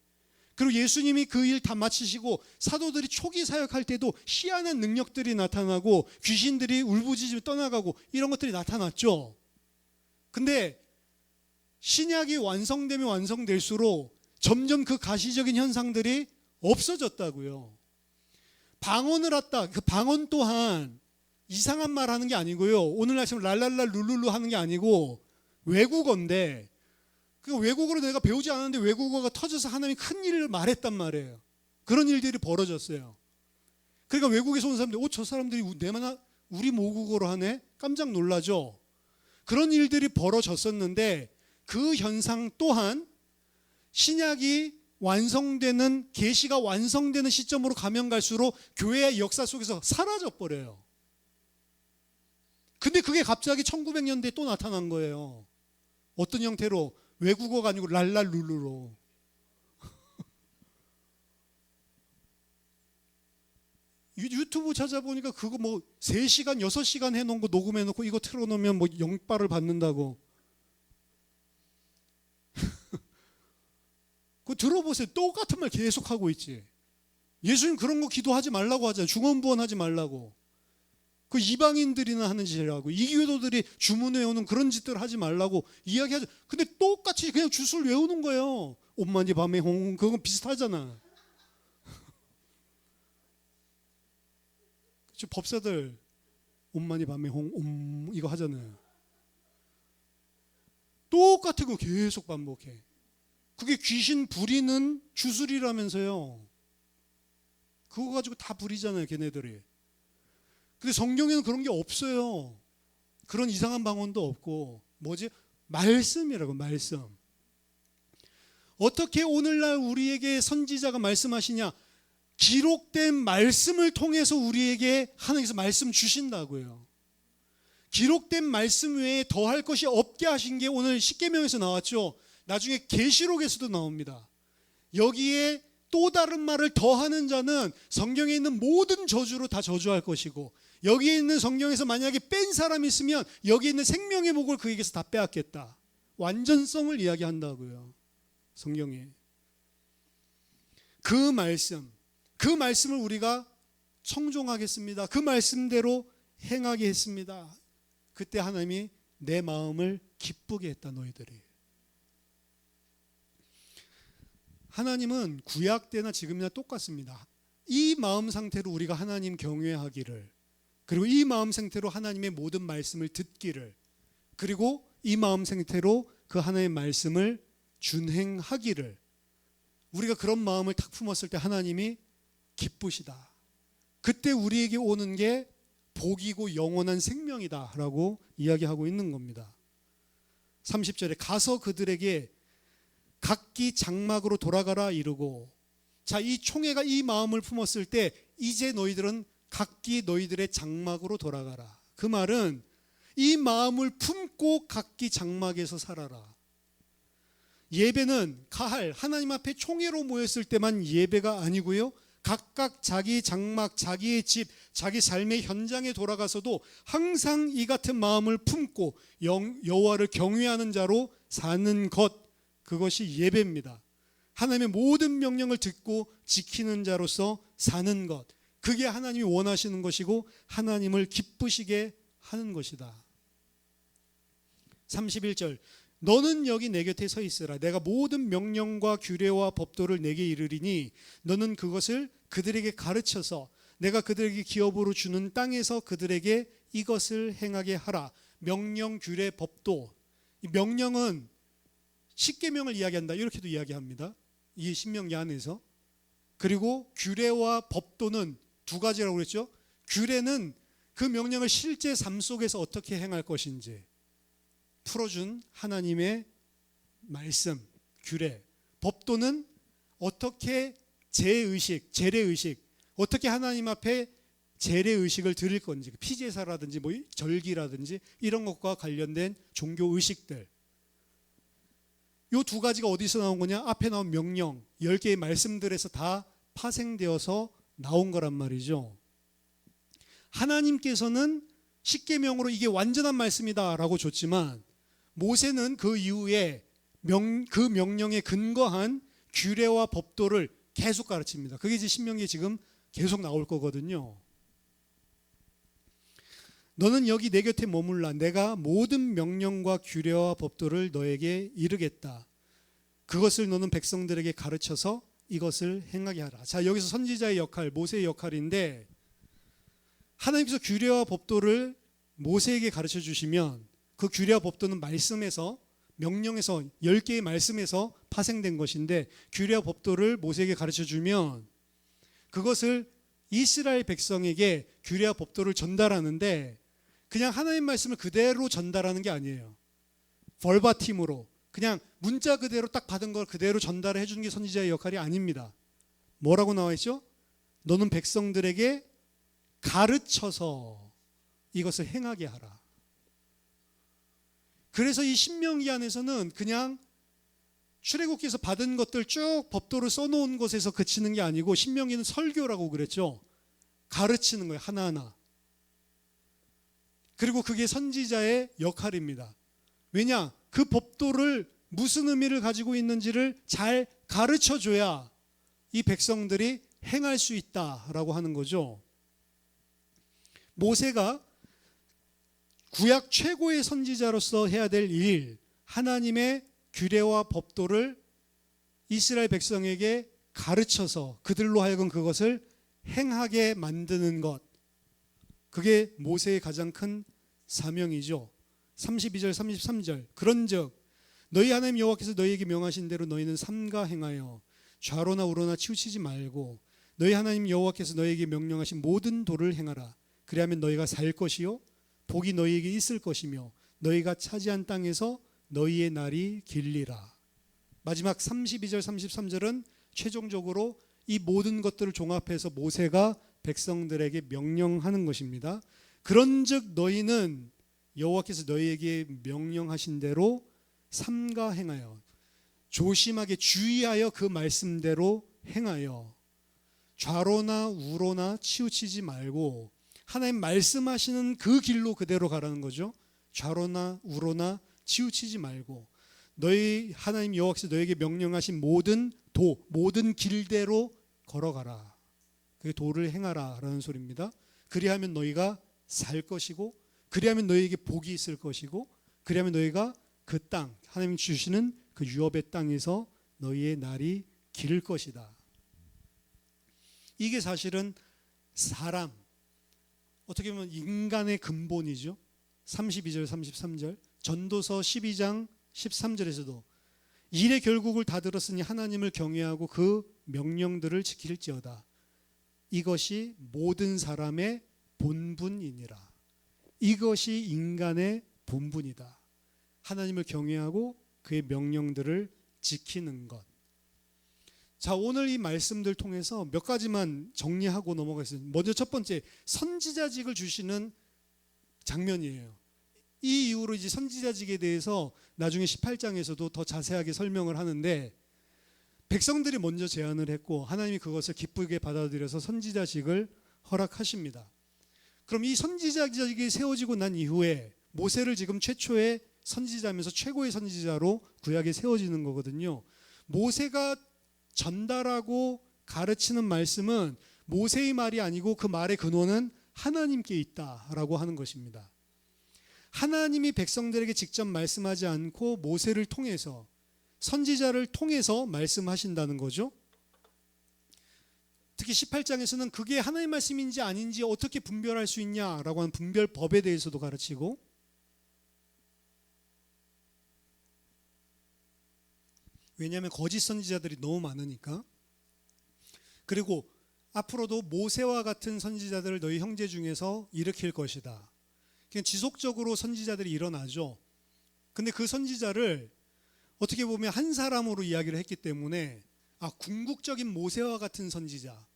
그리고 예수님이 그 일 다 마치시고 사도들이 초기 사역할 때도 희한한 능력들이 나타나고 귀신들이 울부짖으며 떠나가고 이런 것들이 나타났죠. 근데 신약이 완성되면 완성될수록 점점 그 가시적인 현상들이 없어졌다고요. 방언을 했다. 그 방언 또한 이상한 말 하는 게 아니고요. 오늘날처럼 랄랄라 룰룰루 하는 게 아니고 외국어인데, 그 외국어로 내가 배우지 않았는데 외국어가 터져서 하나님이 큰 일을 말했단 말이에요. 그런 일들이 벌어졌어요. 그러니까 외국에서 온 사람들이 저 사람들이 우리 모국어로 하네? 깜짝 놀라죠. 그런 일들이 벌어졌었는데 그 현상 또한 신약이 완성되는, 계시가 완성되는 시점으로 가면 갈수록 교회의 역사 속에서 사라져 버려요. 근데 그게 갑자기 1900년대에 또 나타난 거예요. 어떤 형태로? 외국어가 아니고 랄랄룰루로. 유튜브 찾아보니까 그거 3시간, 6시간 해놓은 거 녹음해놓고 이거 틀어놓으면 영빨을 받는다고. 그거 들어보세요. 똑같은 말 계속 하고 있지. 예수님 그런 거 기도하지 말라고 하잖아요. 중언부언하지 말라고. 그 이방인들이나 하는 짓이라고. 이교도들이 주문 외우는 그런 짓들 하지 말라고 이야기하죠. 근데 똑같이 그냥 주술 외우는 거예요. 옴마니 밤에 홍, 그건 비슷하잖아. 법사들 옴마니 밤에 홍 이거 하잖아요. 똑같은 거 계속 반복해. 그게 귀신 부리는 주술이라면서요. 그거 가지고 다 부리잖아요, 걔네들이. 근데 성경에는 그런 게 없어요. 그런 이상한 방언도 없고. 말씀이라고, 말씀. 어떻게 오늘날 우리에게 선지자가 말씀하시냐? 기록된 말씀을 통해서 우리에게 하나님께서 말씀 주신다고요. 기록된 말씀 외에 더할 것이 없게 하신 게 오늘 십계명에서 나왔죠. 나중에 계시록에서도 나옵니다. 여기에 또 다른 말을 더하는 자는 성경에 있는 모든 저주로 다 저주할 것이고, 여기에 있는 성경에서 만약에 뺀 사람이 있으면 여기에 있는 생명의 복을 그에게서 다 빼앗겠다. 완전성을 이야기한다고요. 성경에. 그 말씀을 우리가 청종하겠습니다. 그 말씀대로 행하게 했습니다. 그때 하나님이 내 마음을 기쁘게 했다. 너희들이. 하나님은 구약 때나 지금이나 똑같습니다. 이 마음 상태로 우리가 하나님 경외하기를, 그리고 이 마음 상태로 하나님의 모든 말씀을 듣기를, 그리고 이 마음 상태로 그 하나님의 말씀을 준행하기를, 우리가 그런 마음을 탁 품었을 때 하나님이 기쁘시다. 그때 우리에게 오는 게 복이고 영원한 생명이다 라고 이야기하고 있는 겁니다. 30절에 가서 그들에게 각기 장막으로 돌아가라 이르고, 자, 이 총회가 이 마음을 품었을 때 이제 너희들은 각기 너희들의 장막으로 돌아가라. 그 말은 이 마음을 품고 각기 장막에서 살아라. 예배는 가할 하나님 앞에 총회로 모였을 때만 예배가 아니고요, 각각 자기 장막, 자기의 집, 자기 삶의 현장에 돌아가서도 항상 이 같은 마음을 품고 여호와를 경외하는 자로 사는 것, 그것이 예배입니다. 하나님의 모든 명령을 듣고 지키는 자로서 사는 것, 그게 하나님이 원하시는 것이고 하나님을 기쁘시게 하는 것이다. 31절, 너는 여기 내 곁에 서 있으라. 내가 모든 명령과 규례와 법도를 내게 이르리니 너는 그것을 그들에게 가르쳐서 내가 그들에게 기업으로 주는 땅에서 그들에게 이것을 행하게 하라. 명령, 규례, 법도. 이 명령은 십계명을 이야기한다, 이렇게도 이야기합니다. 이 신명기 안에서. 그리고 규례와 법도는 두 가지라고 그랬죠. 규례는 그 명령을 실제 삶 속에서 어떻게 행할 것인지 풀어준 하나님의 말씀, 규례. 법도는 어떻게 제의식, 재래의식, 어떻게 하나님 앞에 재래의식을 드릴 건지, 피제사라든지 뭐 절기라든지 이런 것과 관련된 종교의식들. 이 두 가지가 어디서 나온 거냐? 앞에 나온 명령, 10개의 말씀들에서 다 파생되어서 나온 거란 말이죠. 하나님께서는 십계명으로 이게 완전한 말씀이다 라고 줬지만, 모세는 그 이후에 그 명령에 근거한 규례와 법도를 계속 가르칩니다. 그게 이제 신명기에 지금 계속 나올 거거든요. 너는 여기 내 곁에 머물라. 내가 모든 명령과 규례와 법도를 너에게 이르겠다. 그것을 너는 백성들에게 가르쳐서 이것을 행하게 하라. 자, 여기서 선지자의 역할, 모세의 역할인데, 하나님께서 규례와 법도를 모세에게 가르쳐 주시면 그 규례와 법도는 말씀에서, 명령에서, 10개의 말씀에서 파생된 것인데, 규례와 법도를 모세에게 가르쳐 주면 그것을 이스라엘 백성에게 규례와 법도를 전달하는데, 그냥 하나님 말씀을 그대로 전달하는 게 아니에요. 벌바팀으로 그냥 문자 그대로 딱 받은 걸 그대로 전달해 주는 게 선지자의 역할이 아닙니다. 뭐라고 나와 있죠? 너는 백성들에게 가르쳐서 이것을 행하게 하라. 그래서 이 신명기 안에서는 그냥 출애굽기에서 받은 것들 쭉 법도를 써놓은 것에서 그치는 게 아니고, 신명기는 설교라고 그랬죠. 가르치는 거예요, 하나하나. 그리고 그게 선지자의 역할입니다. 왜냐? 그 법도를 무슨 의미를 가지고 있는지를 잘 가르쳐줘야 이 백성들이 행할 수 있다라고 하는 거죠. 모세가 구약 최고의 선지자로서 해야 될 일, 하나님의 규례와 법도를 이스라엘 백성에게 가르쳐서 그들로 하여금 그것을 행하게 만드는 것, 그게 모세의 가장 큰 사명이죠. 32절 33절, 그런즉 너희 하나님 여호와께서 너희에게 명하신 대로 너희는 삼가 행하여 좌로나 우로나 치우치지 말고 너희 하나님 여호와께서 너희에게 명령하신 모든 도를 행하라. 그리하면 너희가 살 것이요 복이 너희에게 있을 것이며 너희가 차지한 땅에서 너희의 날이 길리라. 마지막 32절 33절은 최종적으로 이 모든 것들을 종합해서 모세가 백성들에게 명령하는 것입니다. 그런즉 너희는 여호와께서 너희에게 명령하신 대로 삼가 행하여, 조심하게 주의하여 그 말씀대로 행하여 좌로나 우로나 치우치지 말고, 하나님 말씀하시는 그 길로 그대로 가라는 거죠. 좌로나 우로나 치우치지 말고, 너희 하나님 여호와께서 너에게 명령하신 모든 길대로 걸어가라. 그 도를 행하라라는 소리입니다. 그리하면 너희가 살 것이고, 그리하면 너희에게 복이 있을 것이고, 그리하면 너희가 그 땅, 하나님 주시는 그 유업의 땅에서 너희의 날이 길 것이다. 이게 사실은 사람, 어떻게 보면 인간의 근본이죠. 32절 33절 전도서 12장 13절에서도 일의 결국을 다 들었으니 하나님을 경외하고 그 명령들을 지킬지어다. 이것이 모든 사람의 본분이니라. 이것이 인간의 본분이다. 하나님을 경외하고 그의 명령들을 지키는 것. 자, 오늘 이 말씀들 통해서 몇 가지만 정리하고 넘어가겠습니다. 먼저 첫 번째, 선지자직을 주시는 장면이에요. 이 이후로 이제 선지자직에 대해서 나중에 18장에서도 더 자세하게 설명을 하는데, 백성들이 먼저 제안을 했고 하나님이 그것을 기쁘게 받아들여서 선지자직을 허락하십니다. 그럼 이 선지자직이 세워지고 난 이후에 모세를 지금 최초의 선지자면서 최고의 선지자로 구약에 세워지는 거거든요. 모세가 전달하고 가르치는 말씀은 모세의 말이 아니고 그 말의 근원은 하나님께 있다라고 하는 것입니다. 하나님이 백성들에게 직접 말씀하지 않고 모세를 통해서, 선지자를 통해서 말씀하신다는 거죠. 특히 18장에서는 그게 하나님의 말씀인지 아닌지 어떻게 분별할 수 있냐라고 하는 분별법에 대해서도 가르치고, 왜냐하면 거짓 선지자들이 너무 많으니까. 그리고 앞으로도 모세와 같은 선지자들을 너희 형제 중에서 일으킬 것이다. 그냥 지속적으로 선지자들이 일어나죠. 근데 그 선지자를 어떻게 보면 한 사람으로 이야기를 했기 때문에 궁극적인 모세와 같은 선지자.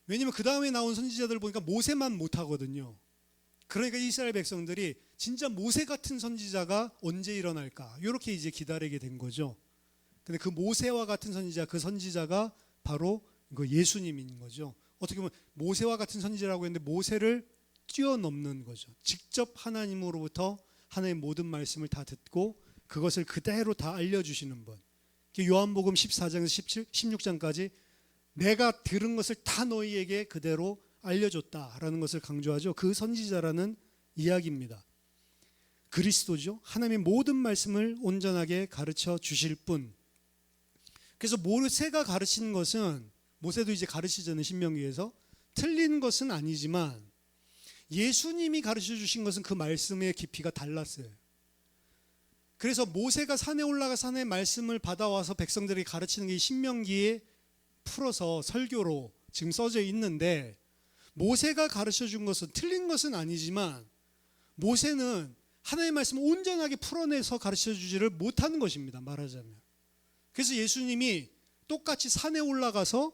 왜냐하면 그 다음에 나온 선지자들 보니까 모세만 못하거든요. 그러니까 이스라엘 백성들이 진짜 모세 같은 선지자가 언제 일어날까, 이렇게 이제 기다리게 된 거죠. 근데 그 모세와 같은 선지자, 그 선지자가 바로 예수님인 거죠. 어떻게 보면 모세와 같은 선지자라고 했는데 모세를 뛰어넘는 거죠. 직접 하나님으로부터 하나님의 모든 말씀을 다 듣고 그것을 그대로 다 알려주시는 분. 요한복음 14장에서 16장까지 내가 들은 것을 다 너희에게 그대로 알려줬다라는 것을 강조하죠. 그 선지자라는 이야기입니다. 그리스도죠. 하나님의 모든 말씀을 온전하게 가르쳐 주실 분. 그래서 모세가 가르치는 것은, 모세도 이제 가르치잖아요, 신명기에서. 틀린 것은 아니지만 예수님이 가르쳐 주신 것은 그 말씀의 깊이가 달랐어요. 그래서 모세가 산에 올라가서 하나님의 말씀을 받아와서 백성들에게 가르치는 게 신명기에 풀어서 설교로 지금 써져 있는데, 모세가 가르쳐 준 것은 틀린 것은 아니지만 모세는 하나님의 말씀을 온전하게 풀어내서 가르쳐 주지를 못하는 것입니다, 말하자면. 그래서 예수님이 똑같이 산에 올라가서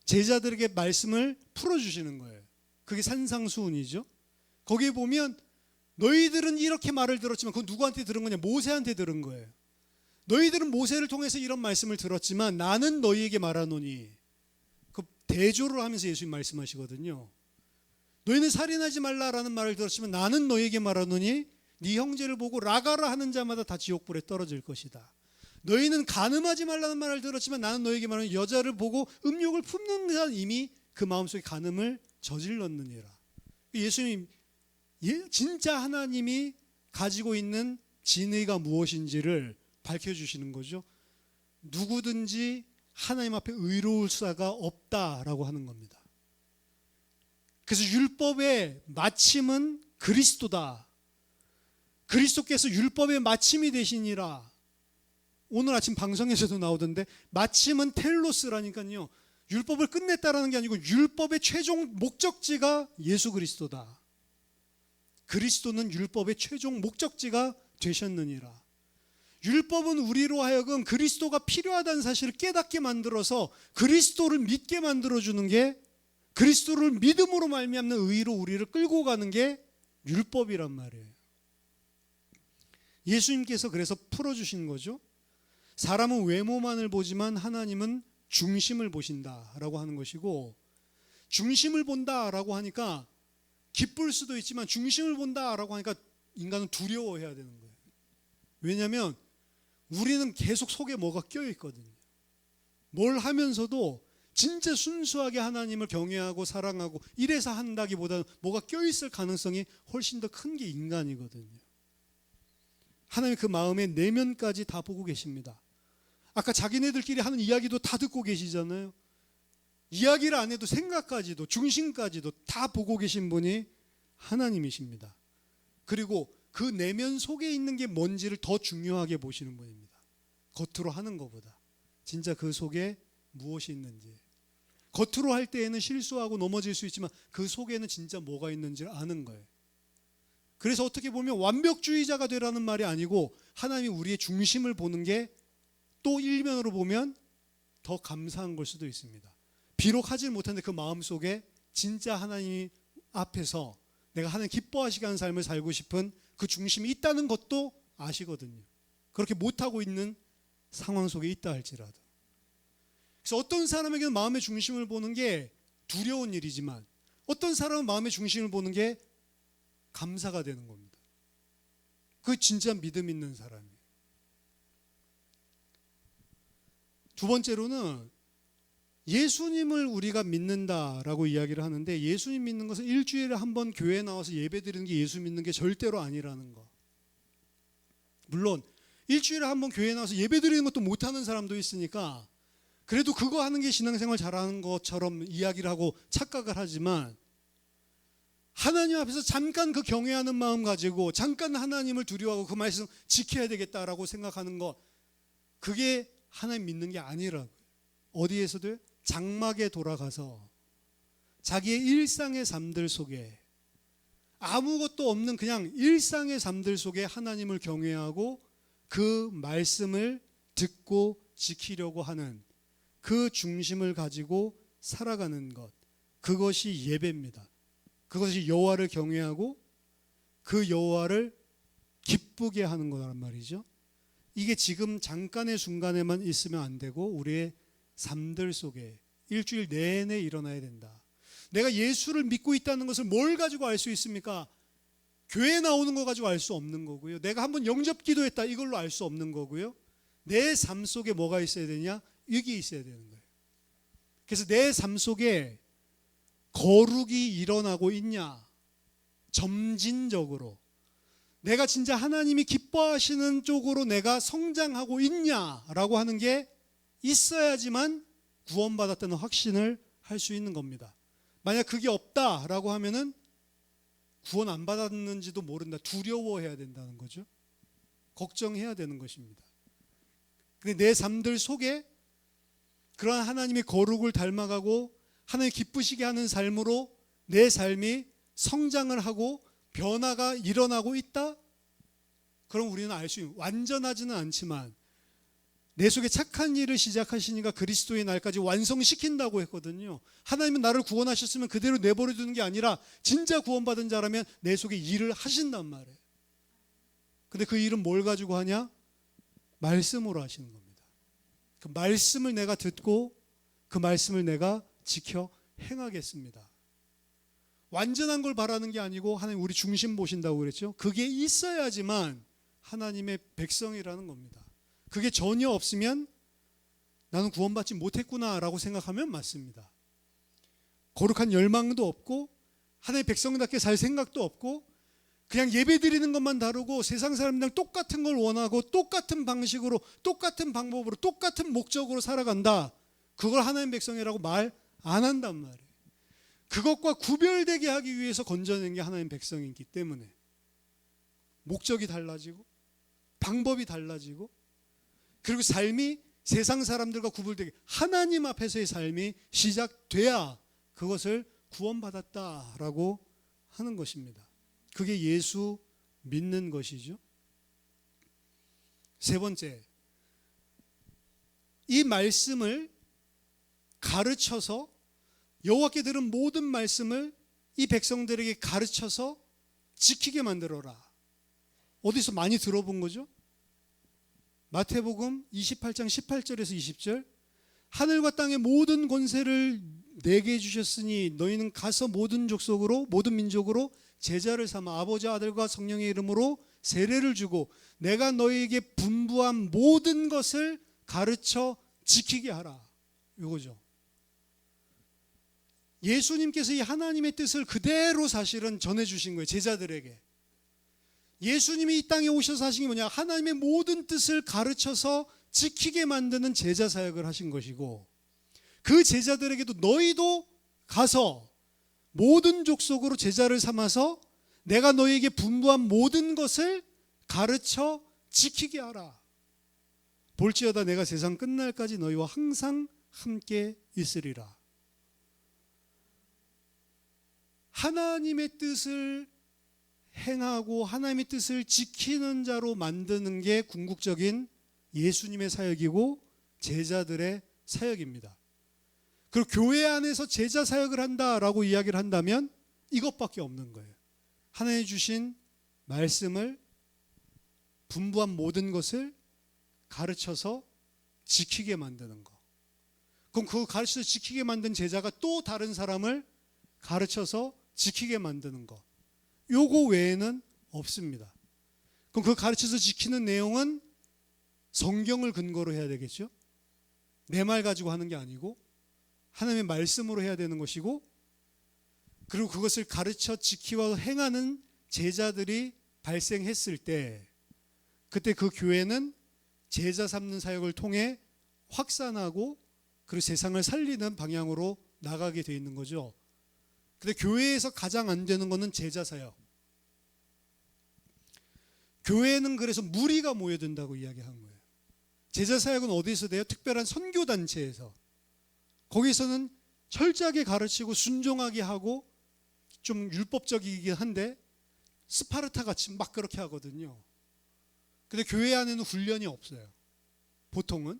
제자들에게 말씀을 풀어주시는 거예요. 그게 산상수훈이죠. 거기에 보면 너희들은 이렇게 말을 들었지만 그건 누구한테 들은 거냐? 모세한테 들은 거예요. 너희들은 모세를 통해서 이런 말씀을 들었지만 나는 너희에게 말하노니, 그 대조를 하면서 예수님 말씀하시거든요. 너희는 살인하지 말라라는 말을 들었지만 나는 너희에게 말하노니 네 형제를 보고 라가라 하는 자마다 다 지옥불에 떨어질 것이다. 너희는 간음하지 말라는 말을 들었지만 나는 너희에게 말하노니 여자를 보고 음욕을 품는 자는 이미 그 마음속에 간음을 저질렀느니라. 예수님, 진짜 하나님이 가지고 있는 진의가 무엇인지를 밝혀주시는 거죠. 누구든지 하나님 앞에 의로울 수가 없다라고 하는 겁니다. 그래서 율법의 마침은 그리스도다. 그리스도께서 율법의 마침이 되시니라. 오늘 아침 방송에서도 나오던데 마침은 텔로스라니까요. 율법을 끝냈다라는 게 아니고 율법의 최종 목적지가 예수 그리스도다. 그리스도는 율법의 최종 목적지가 되셨느니라. 율법은 우리로 하여금 그리스도가 필요하다는 사실을 깨닫게 만들어서 그리스도를 믿게 만들어주는 게, 그리스도를 믿음으로 말미암는 의로 우리를 끌고 가는 게 율법이란 말이에요. 예수님께서 그래서 풀어주신 거죠. 사람은 외모만을 보지만 하나님은 중심을 보신다라고 하는 것이고, 중심을 본다라고 하니까 기쁠 수도 있지만 중심을 본다라고 하니까 인간은 두려워해야 되는 거예요. 왜냐하면 우리는 계속 속에 뭐가 껴 있거든요. 뭘 하면서도 진짜 순수하게 하나님을 경외하고 사랑하고 이래서 한다기보다는 뭐가 껴 있을 가능성이 훨씬 더 큰 게 인간이거든요. 하나님 그 마음의 내면까지 다 보고 계십니다. 아까 자기네들끼리 하는 이야기도 다 듣고 계시잖아요. 이야기를 안 해도 생각까지도 중심까지도 다 보고 계신 분이 하나님이십니다. 그리고 그 내면 속에 있는 게 뭔지를 더 중요하게 보시는 분입니다. 겉으로 하는 것보다 진짜 그 속에 무엇이 있는지. 겉으로 할 때에는 실수하고 넘어질 수 있지만 그 속에는 진짜 뭐가 있는지를 아는 거예요. 그래서 어떻게 보면 완벽주의자가 되라는 말이 아니고 하나님이 우리의 중심을 보는 게 또 일면으로 보면 더 감사한 걸 수도 있습니다. 비록 하질 못했는데 그 마음속에 진짜 하나님 앞에서 내가 하나님 기뻐하시게 하는 삶을 살고 싶은 그 중심이 있다는 것도 아시거든요. 그렇게 못하고 있는 상황 속에 있다 할지라도. 그래서 어떤 사람에게는 마음의 중심을 보는 게 두려운 일이지만 어떤 사람은 마음의 중심을 보는 게 감사가 되는 겁니다. 그게 진짜 믿음 있는 사람이에요. 두 번째로는 예수님을 우리가 믿는다라고 이야기를 하는데 예수님 믿는 것은 일주일에 한 번 교회에 나와서 예배 드리는 게 예수 믿는 게 절대로 아니라는 거. 물론 일주일에 한 번 교회에 나와서 예배 드리는 것도 못하는 사람도 있으니까 그래도 그거 하는 게 신앙생활 잘하는 것처럼 이야기를 하고 착각을 하지만 하나님 앞에서 잠깐 그 경외하는 마음 가지고 잠깐 하나님을 두려워하고 그 말씀 지켜야 되겠다라고 생각하는 것, 그게 하나님 믿는 게 아니라고요. 어디에서도 장막에 돌아가서 자기의 일상의 삶들 속에 아무것도 없는 그냥 일상의 삶들 속에 하나님을 경외하고 그 말씀을 듣고 지키려고 하는 그 중심을 가지고 살아가는 것, 그것이 예배입니다. 그것이 여호와를 경외하고 그 여호와를 기쁘게 하는 거란 말이죠. 이게 지금 잠깐의 순간에만 있으면 안 되고 우리의 삶들 속에 일주일 내내 일어나야 된다. 내가 예수를 믿고 있다는 것을 뭘 가지고 알 수 있습니까? 교회에 나오는 거 가지고 알 수 없는 거고요. 내가 한번 영접 기도했다 이걸로 알 수 없는 거고요. 내 삶 속에 뭐가 있어야 되냐? 이게 있어야 되는 거예요. 그래서 내 삶 속에 거룩이 일어나고 있냐? 점진적으로 내가 진짜 하나님이 기뻐하시는 쪽으로 내가 성장하고 있냐라고 하는 게 있어야지만 구원받았다는 확신을 할 수 있는 겁니다. 만약 그게 없다라고 하면은 구원 안 받았는지도 모른다. 두려워해야 된다는 거죠. 걱정해야 되는 것입니다. 근데 내 삶들 속에 그러한 하나님의 거룩을 닮아가고 하나님 기쁘시게 하는 삶으로 내 삶이 성장을 하고 변화가 일어나고 있다? 그럼 우리는 알 수 있는, 완전하지는 않지만 내 속에 착한 일을 시작하시니까 그리스도의 날까지 완성시킨다고 했거든요. 하나님은 나를 구원하셨으면 그대로 내버려 두는 게 아니라 진짜 구원받은 자라면 내 속에 일을 하신단 말이에요. 근데 그 일은 뭘 가지고 하냐? 말씀으로 하시는 겁니다. 그 말씀을 내가 듣고 그 말씀을 내가 지켜 행하겠습니다. 완전한 걸 바라는 게 아니고 하나님 우리 중심 보신다고 그랬죠. 그게 있어야지만 하나님의 백성이라는 겁니다. 그게 전혀 없으면 나는 구원받지 못했구나라고 생각하면 맞습니다. 거룩한 열망도 없고 하나님의 백성답게 살 생각도 없고 그냥 예배드리는 것만 다르고 세상 사람들이랑 똑같은 걸 원하고 똑같은 방식으로 똑같은 방법으로 똑같은 목적으로 살아간다. 그걸 하나님 백성이라고 말 안 한단 말이에요. 그것과 구별되게 하기 위해서 건져낸 게 하나님 백성이기 때문에 목적이 달라지고 방법이 달라지고 그리고 삶이 세상 사람들과 구별되게 하나님 앞에서의 삶이 시작돼야 그것을 구원받았다라고 하는 것입니다. 그게 예수 믿는 것이죠. 세 번째, 이 말씀을 가르쳐서 여호와께 들은 모든 말씀을 이 백성들에게 가르쳐서 지키게 만들어라. 어디서 많이 들어본 거죠? 마태복음 28장 18절에서 20절, 하늘과 땅의 모든 권세를 내게 주셨으니 너희는 가서 모든 족속으로 모든 민족으로 제자를 삼아 아버지 아들과 성령의 이름으로 세례를 주고 내가 너희에게 분부한 모든 것을 가르쳐 지키게 하라. 이거죠. 예수님께서 이 하나님의 뜻을 그대로 사실은 전해주신 거예요. 제자들에게. 예수님이 이 땅에 오셔서 하신 게 뭐냐? 하나님의 모든 뜻을 가르쳐서 지키게 만드는 제자 사역을 하신 것이고, 그 제자들에게도 너희도 가서 모든 족속으로 제자를 삼아서 내가 너희에게 분부한 모든 것을 가르쳐 지키게 하라. 볼지어다 내가 세상 끝날까지 너희와 항상 함께 있으리라. 하나님의 뜻을 행하고 하나님의 뜻을 지키는 자로 만드는 게 궁극적인 예수님의 사역이고 제자들의 사역입니다. 그리고 교회 안에서 제자 사역을 한다라고 이야기를 한다면 이것밖에 없는 거예요. 하나님 주신 말씀을 분부한 모든 것을 가르쳐서 지키게 만드는 거. 그럼 그 가르쳐서 지키게 만든 제자가 또 다른 사람을 가르쳐서 지키게 만드는 거. 요거 외에는 없습니다. 그럼 그 가르쳐서 지키는 내용은 성경을 근거로 해야 되겠죠? 내 말 가지고 하는 게 아니고 하나님의 말씀으로 해야 되는 것이고, 그리고 그것을 가르쳐 지키고 행하는 제자들이 발생했을 때 그때 그 교회는 제자 삼는 사역을 통해 확산하고 그리고 세상을 살리는 방향으로 나가게 돼 있는 거죠. 근데 교회에서 가장 안 되는 것은 제자 사역. 교회는 그래서 무리가 모여든다고 이야기한 거예요. 제자 사역은 어디서 돼요? 특별한 선교 단체에서. 거기서는 철저하게 가르치고 순종하게 하고 좀 율법적이긴 한데 스파르타 같이 막 그렇게 하거든요. 근데 교회 안에는 훈련이 없어요. 보통은.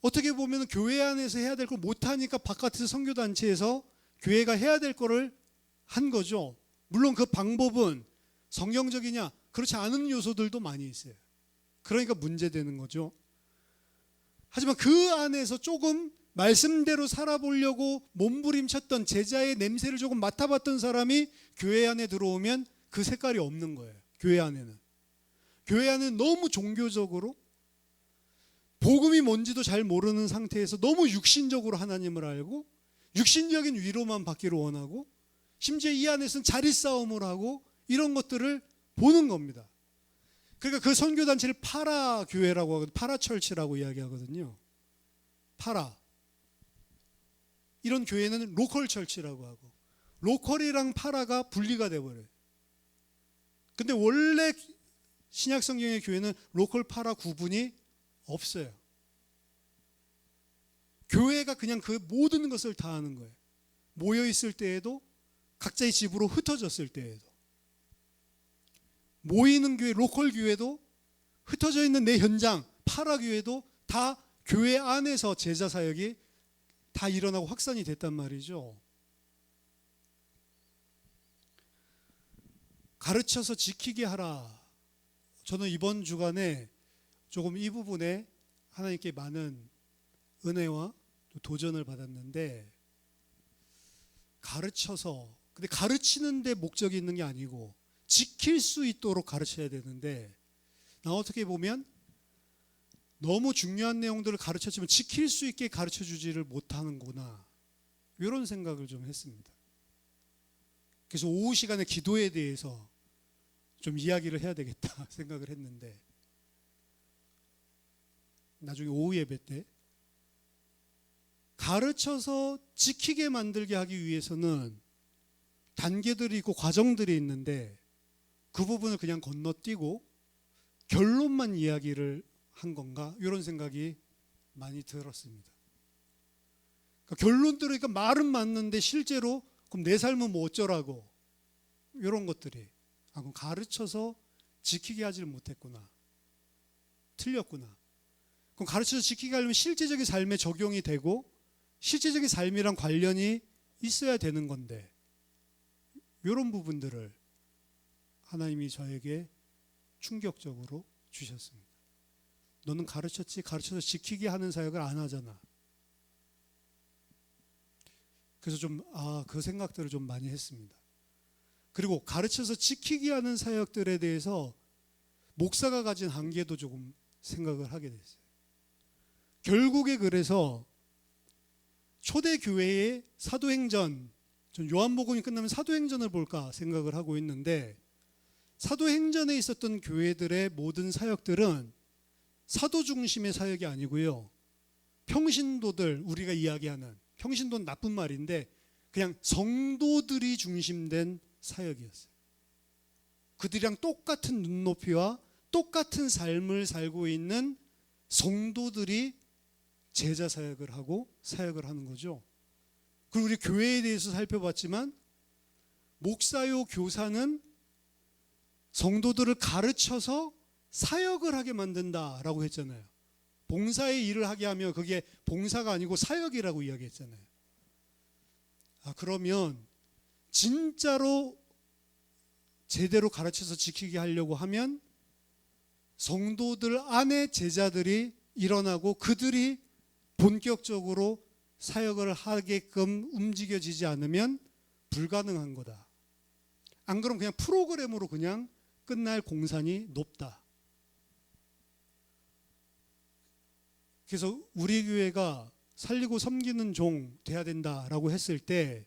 어떻게 보면 교회 안에서 해야 될 걸 못하니까 바깥에서 선교단체에서 교회가 해야 될 거를 한 거죠. 물론 그 방법은 성경적이냐? 그렇지 않은 요소들도 많이 있어요. 그러니까 문제되는 거죠. 하지만 그 안에서 조금 말씀대로 살아보려고 몸부림쳤던 제자의 냄새를 조금 맡아봤던 사람이 교회 안에 들어오면 그 색깔이 없는 거예요. 교회 안에는. 교회 안에는 너무 종교적으로 복음이 뭔지도 잘 모르는 상태에서 너무 육신적으로 하나님을 알고 육신적인 위로만 받기를 원하고 심지어 이 안에서는 자리싸움을 하고 이런 것들을 보는 겁니다. 그러니까 그 선교단체를 파라교회라고 하거든요. 파라철치라고 이야기하거든요. 파라. 이런 교회는 로컬 철치라고 하고 로컬이랑 파라가 분리가 돼버려요. 근데 원래 신약성경의 교회는 로컬 파라 구분이 없어요. 교회가 그냥 그 모든 것을 다 하는 거예요. 모여있을 때에도 각자의 집으로 흩어졌을 때에도 모이는 교회, 로컬 교회도 흩어져 있는 내 현장, 파라 교회도 다 교회 안에서 제자 사역이 다 일어나고 확산이 됐단 말이죠. 가르쳐서 지키게 하라. 저는 이번 주간에 조금 이 부분에 하나님께 많은 은혜와 도전을 받았는데, 가르쳐서, 근데 가르치는 데 목적이 있는 게 아니고 지킬 수 있도록 가르쳐야 되는데, 나 어떻게 보면 너무 중요한 내용들을 가르쳤지만 지킬 수 있게 가르쳐 주지를 못하는구나, 이런 생각을 좀 했습니다. 그래서 오후 시간에 기도에 대해서 좀 이야기를 해야 되겠다 생각을 했는데, 나중에 오후 예배 때 가르쳐서 지키게 만들게 하기 위해서는 단계들이 있고 과정들이 있는데 그 부분을 그냥 건너뛰고 결론만 이야기를 한 건가, 이런 생각이 많이 들었습니다. 그러니까 결론 들으니까 말은 맞는데 실제로 그럼 내 삶은 뭐 어쩌라고, 이런 것들이 그럼 가르쳐서 지키게 하지를 못했구나, 틀렸구나. 그럼 가르쳐서 지키게 하려면 실제적인 삶에 적용이 되고 실제적인 삶이랑 관련이 있어야 되는 건데, 이런 부분들을 하나님이 저에게 충격적으로 주셨습니다. 너는 가르쳤지, 가르쳐서 지키게 하는 사역을 안 하잖아. 그래서 좀 그 생각들을 좀 많이 했습니다. 그리고 가르쳐서 지키게 하는 사역들에 대해서 목사가 가진 한계도 조금 생각을 하게 됐어요. 결국에 그래서 초대교회의 사도행전, 전 요한복음이 끝나면 사도행전을 볼까 생각을 하고 있는데, 사도행전에 있었던 교회들의 모든 사역들은 사도 중심의 사역이 아니고요, 평신도들, 우리가 이야기하는 평신도는 나쁜 말인데 그냥 성도들이 중심된 사역이었어요. 그들이랑 똑같은 눈높이와 똑같은 삶을 살고 있는 성도들이 제자 사역을 하고 사역을 하는 거죠. 그리고 우리 교회에 대해서 살펴봤지만, 목사요 교사는 성도들을 가르쳐서 사역을 하게 만든다라고 했잖아요. 봉사의 일을 하게 하면 그게 봉사가 아니고 사역이라고 이야기했잖아요. 그러면 진짜로 제대로 가르쳐서 지키게 하려고 하면 성도들 안에 제자들이 일어나고 그들이 본격적으로 사역을 하게끔 움직여지지 않으면 불가능한 거다. 안 그러면 그냥 프로그램으로 그냥 끝날 공산이 높다. 그래서 우리 교회가 살리고 섬기는 종 돼야 된다라고 했을 때,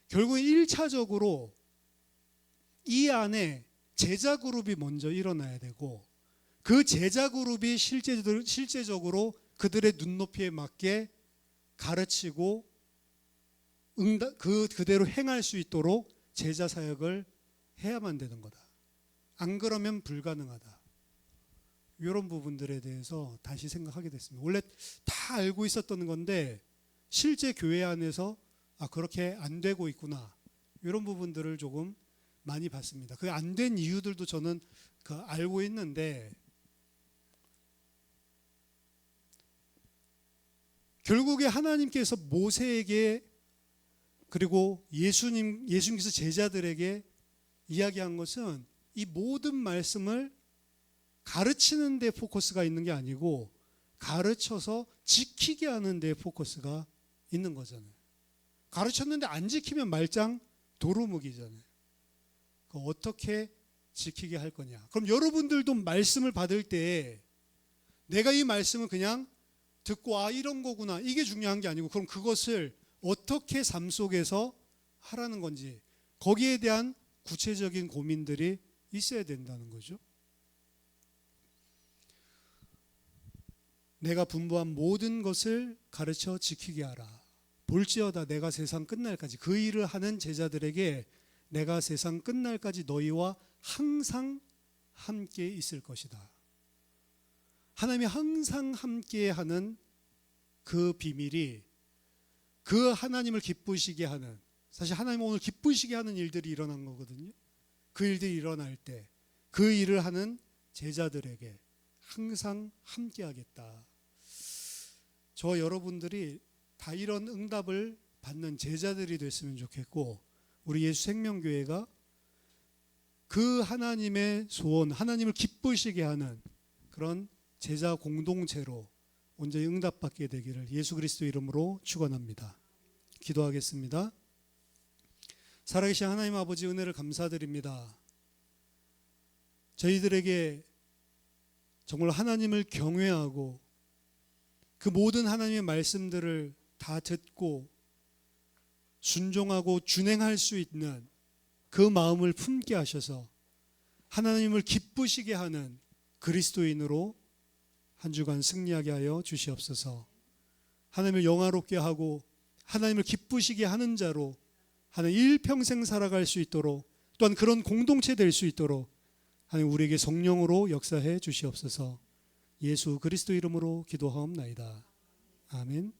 결국 1차적으로 이 안에 제자 그룹이 먼저 일어나야 되고, 그 제자 그룹이 실제적으로 그들의 눈높이에 맞게 가르치고 그대로 행할 수 있도록 제자 사역을 해야만 되는 거다. 안 그러면 불가능하다. 이런 부분들에 대해서 다시 생각하게 됐습니다. 원래 다 알고 있었던 건데 실제 교회 안에서 그렇게 안 되고 있구나, 이런 부분들을 조금 많이 봤습니다. 그 안 된 이유들도 저는 알고 있는데, 결국에 하나님께서 모세에게 그리고 예수님께서 제자들에게 이야기한 것은 이 모든 말씀을 가르치는 데 포커스가 있는 게 아니고 가르쳐서 지키게 하는 데 포커스가 있는 거잖아요. 가르쳤는데 안 지키면 말짱 도루묵이잖아요. 어떻게 지키게 할 거냐. 그럼 여러분들도 말씀을 받을 때 내가 이 말씀을 그냥 듣고 이런 거구나, 이게 중요한 게 아니고, 그럼 그것을 어떻게 삶 속에서 하라는 건지, 거기에 대한 구체적인 고민들이 있어야 된다는 거죠. 내가 분부한 모든 것을 가르쳐 지키게 하라. 볼지어다 내가 세상 끝날까지, 그 일을 하는 제자들에게 내가 세상 끝날까지 너희와 항상 함께 있을 것이다. 하나님이 항상 함께 하는 그 비밀이, 그 하나님을 기쁘시게 하는, 사실 하나님 오늘 기쁘시게 하는 일들이 일어난 거거든요. 그 일들이 일어날 때 그 일을 하는 제자들에게 항상 함께 하겠다. 저 여러분들이 다 이런 응답을 받는 제자들이 됐으면 좋겠고, 우리 예수 생명교회가 그 하나님의 소원, 하나님을 기쁘시게 하는 그런 제자 공동체로 온전히 응답받게 되기를 예수 그리스도 이름으로 축원합니다. 기도하겠습니다. 살아계신 하나님 아버지, 은혜를 감사드립니다. 저희들에게 정말 하나님을 경외하고 그 모든 하나님의 말씀들을 다 듣고 순종하고 준행할 수 있는 그 마음을 품게 하셔서 하나님을 기쁘시게 하는 그리스도인으로 한 주간 승리하게 하여 주시옵소서. 하나님을 영화롭게 하고 하나님을 기쁘시게 하는 자로 하나님 일평생 살아갈 수 있도록, 또한 그런 공동체 될 수 있도록 하나님 우리에게 성령으로 역사해 주시옵소서. 예수 그리스도 이름으로 기도하옵나이다. 아멘.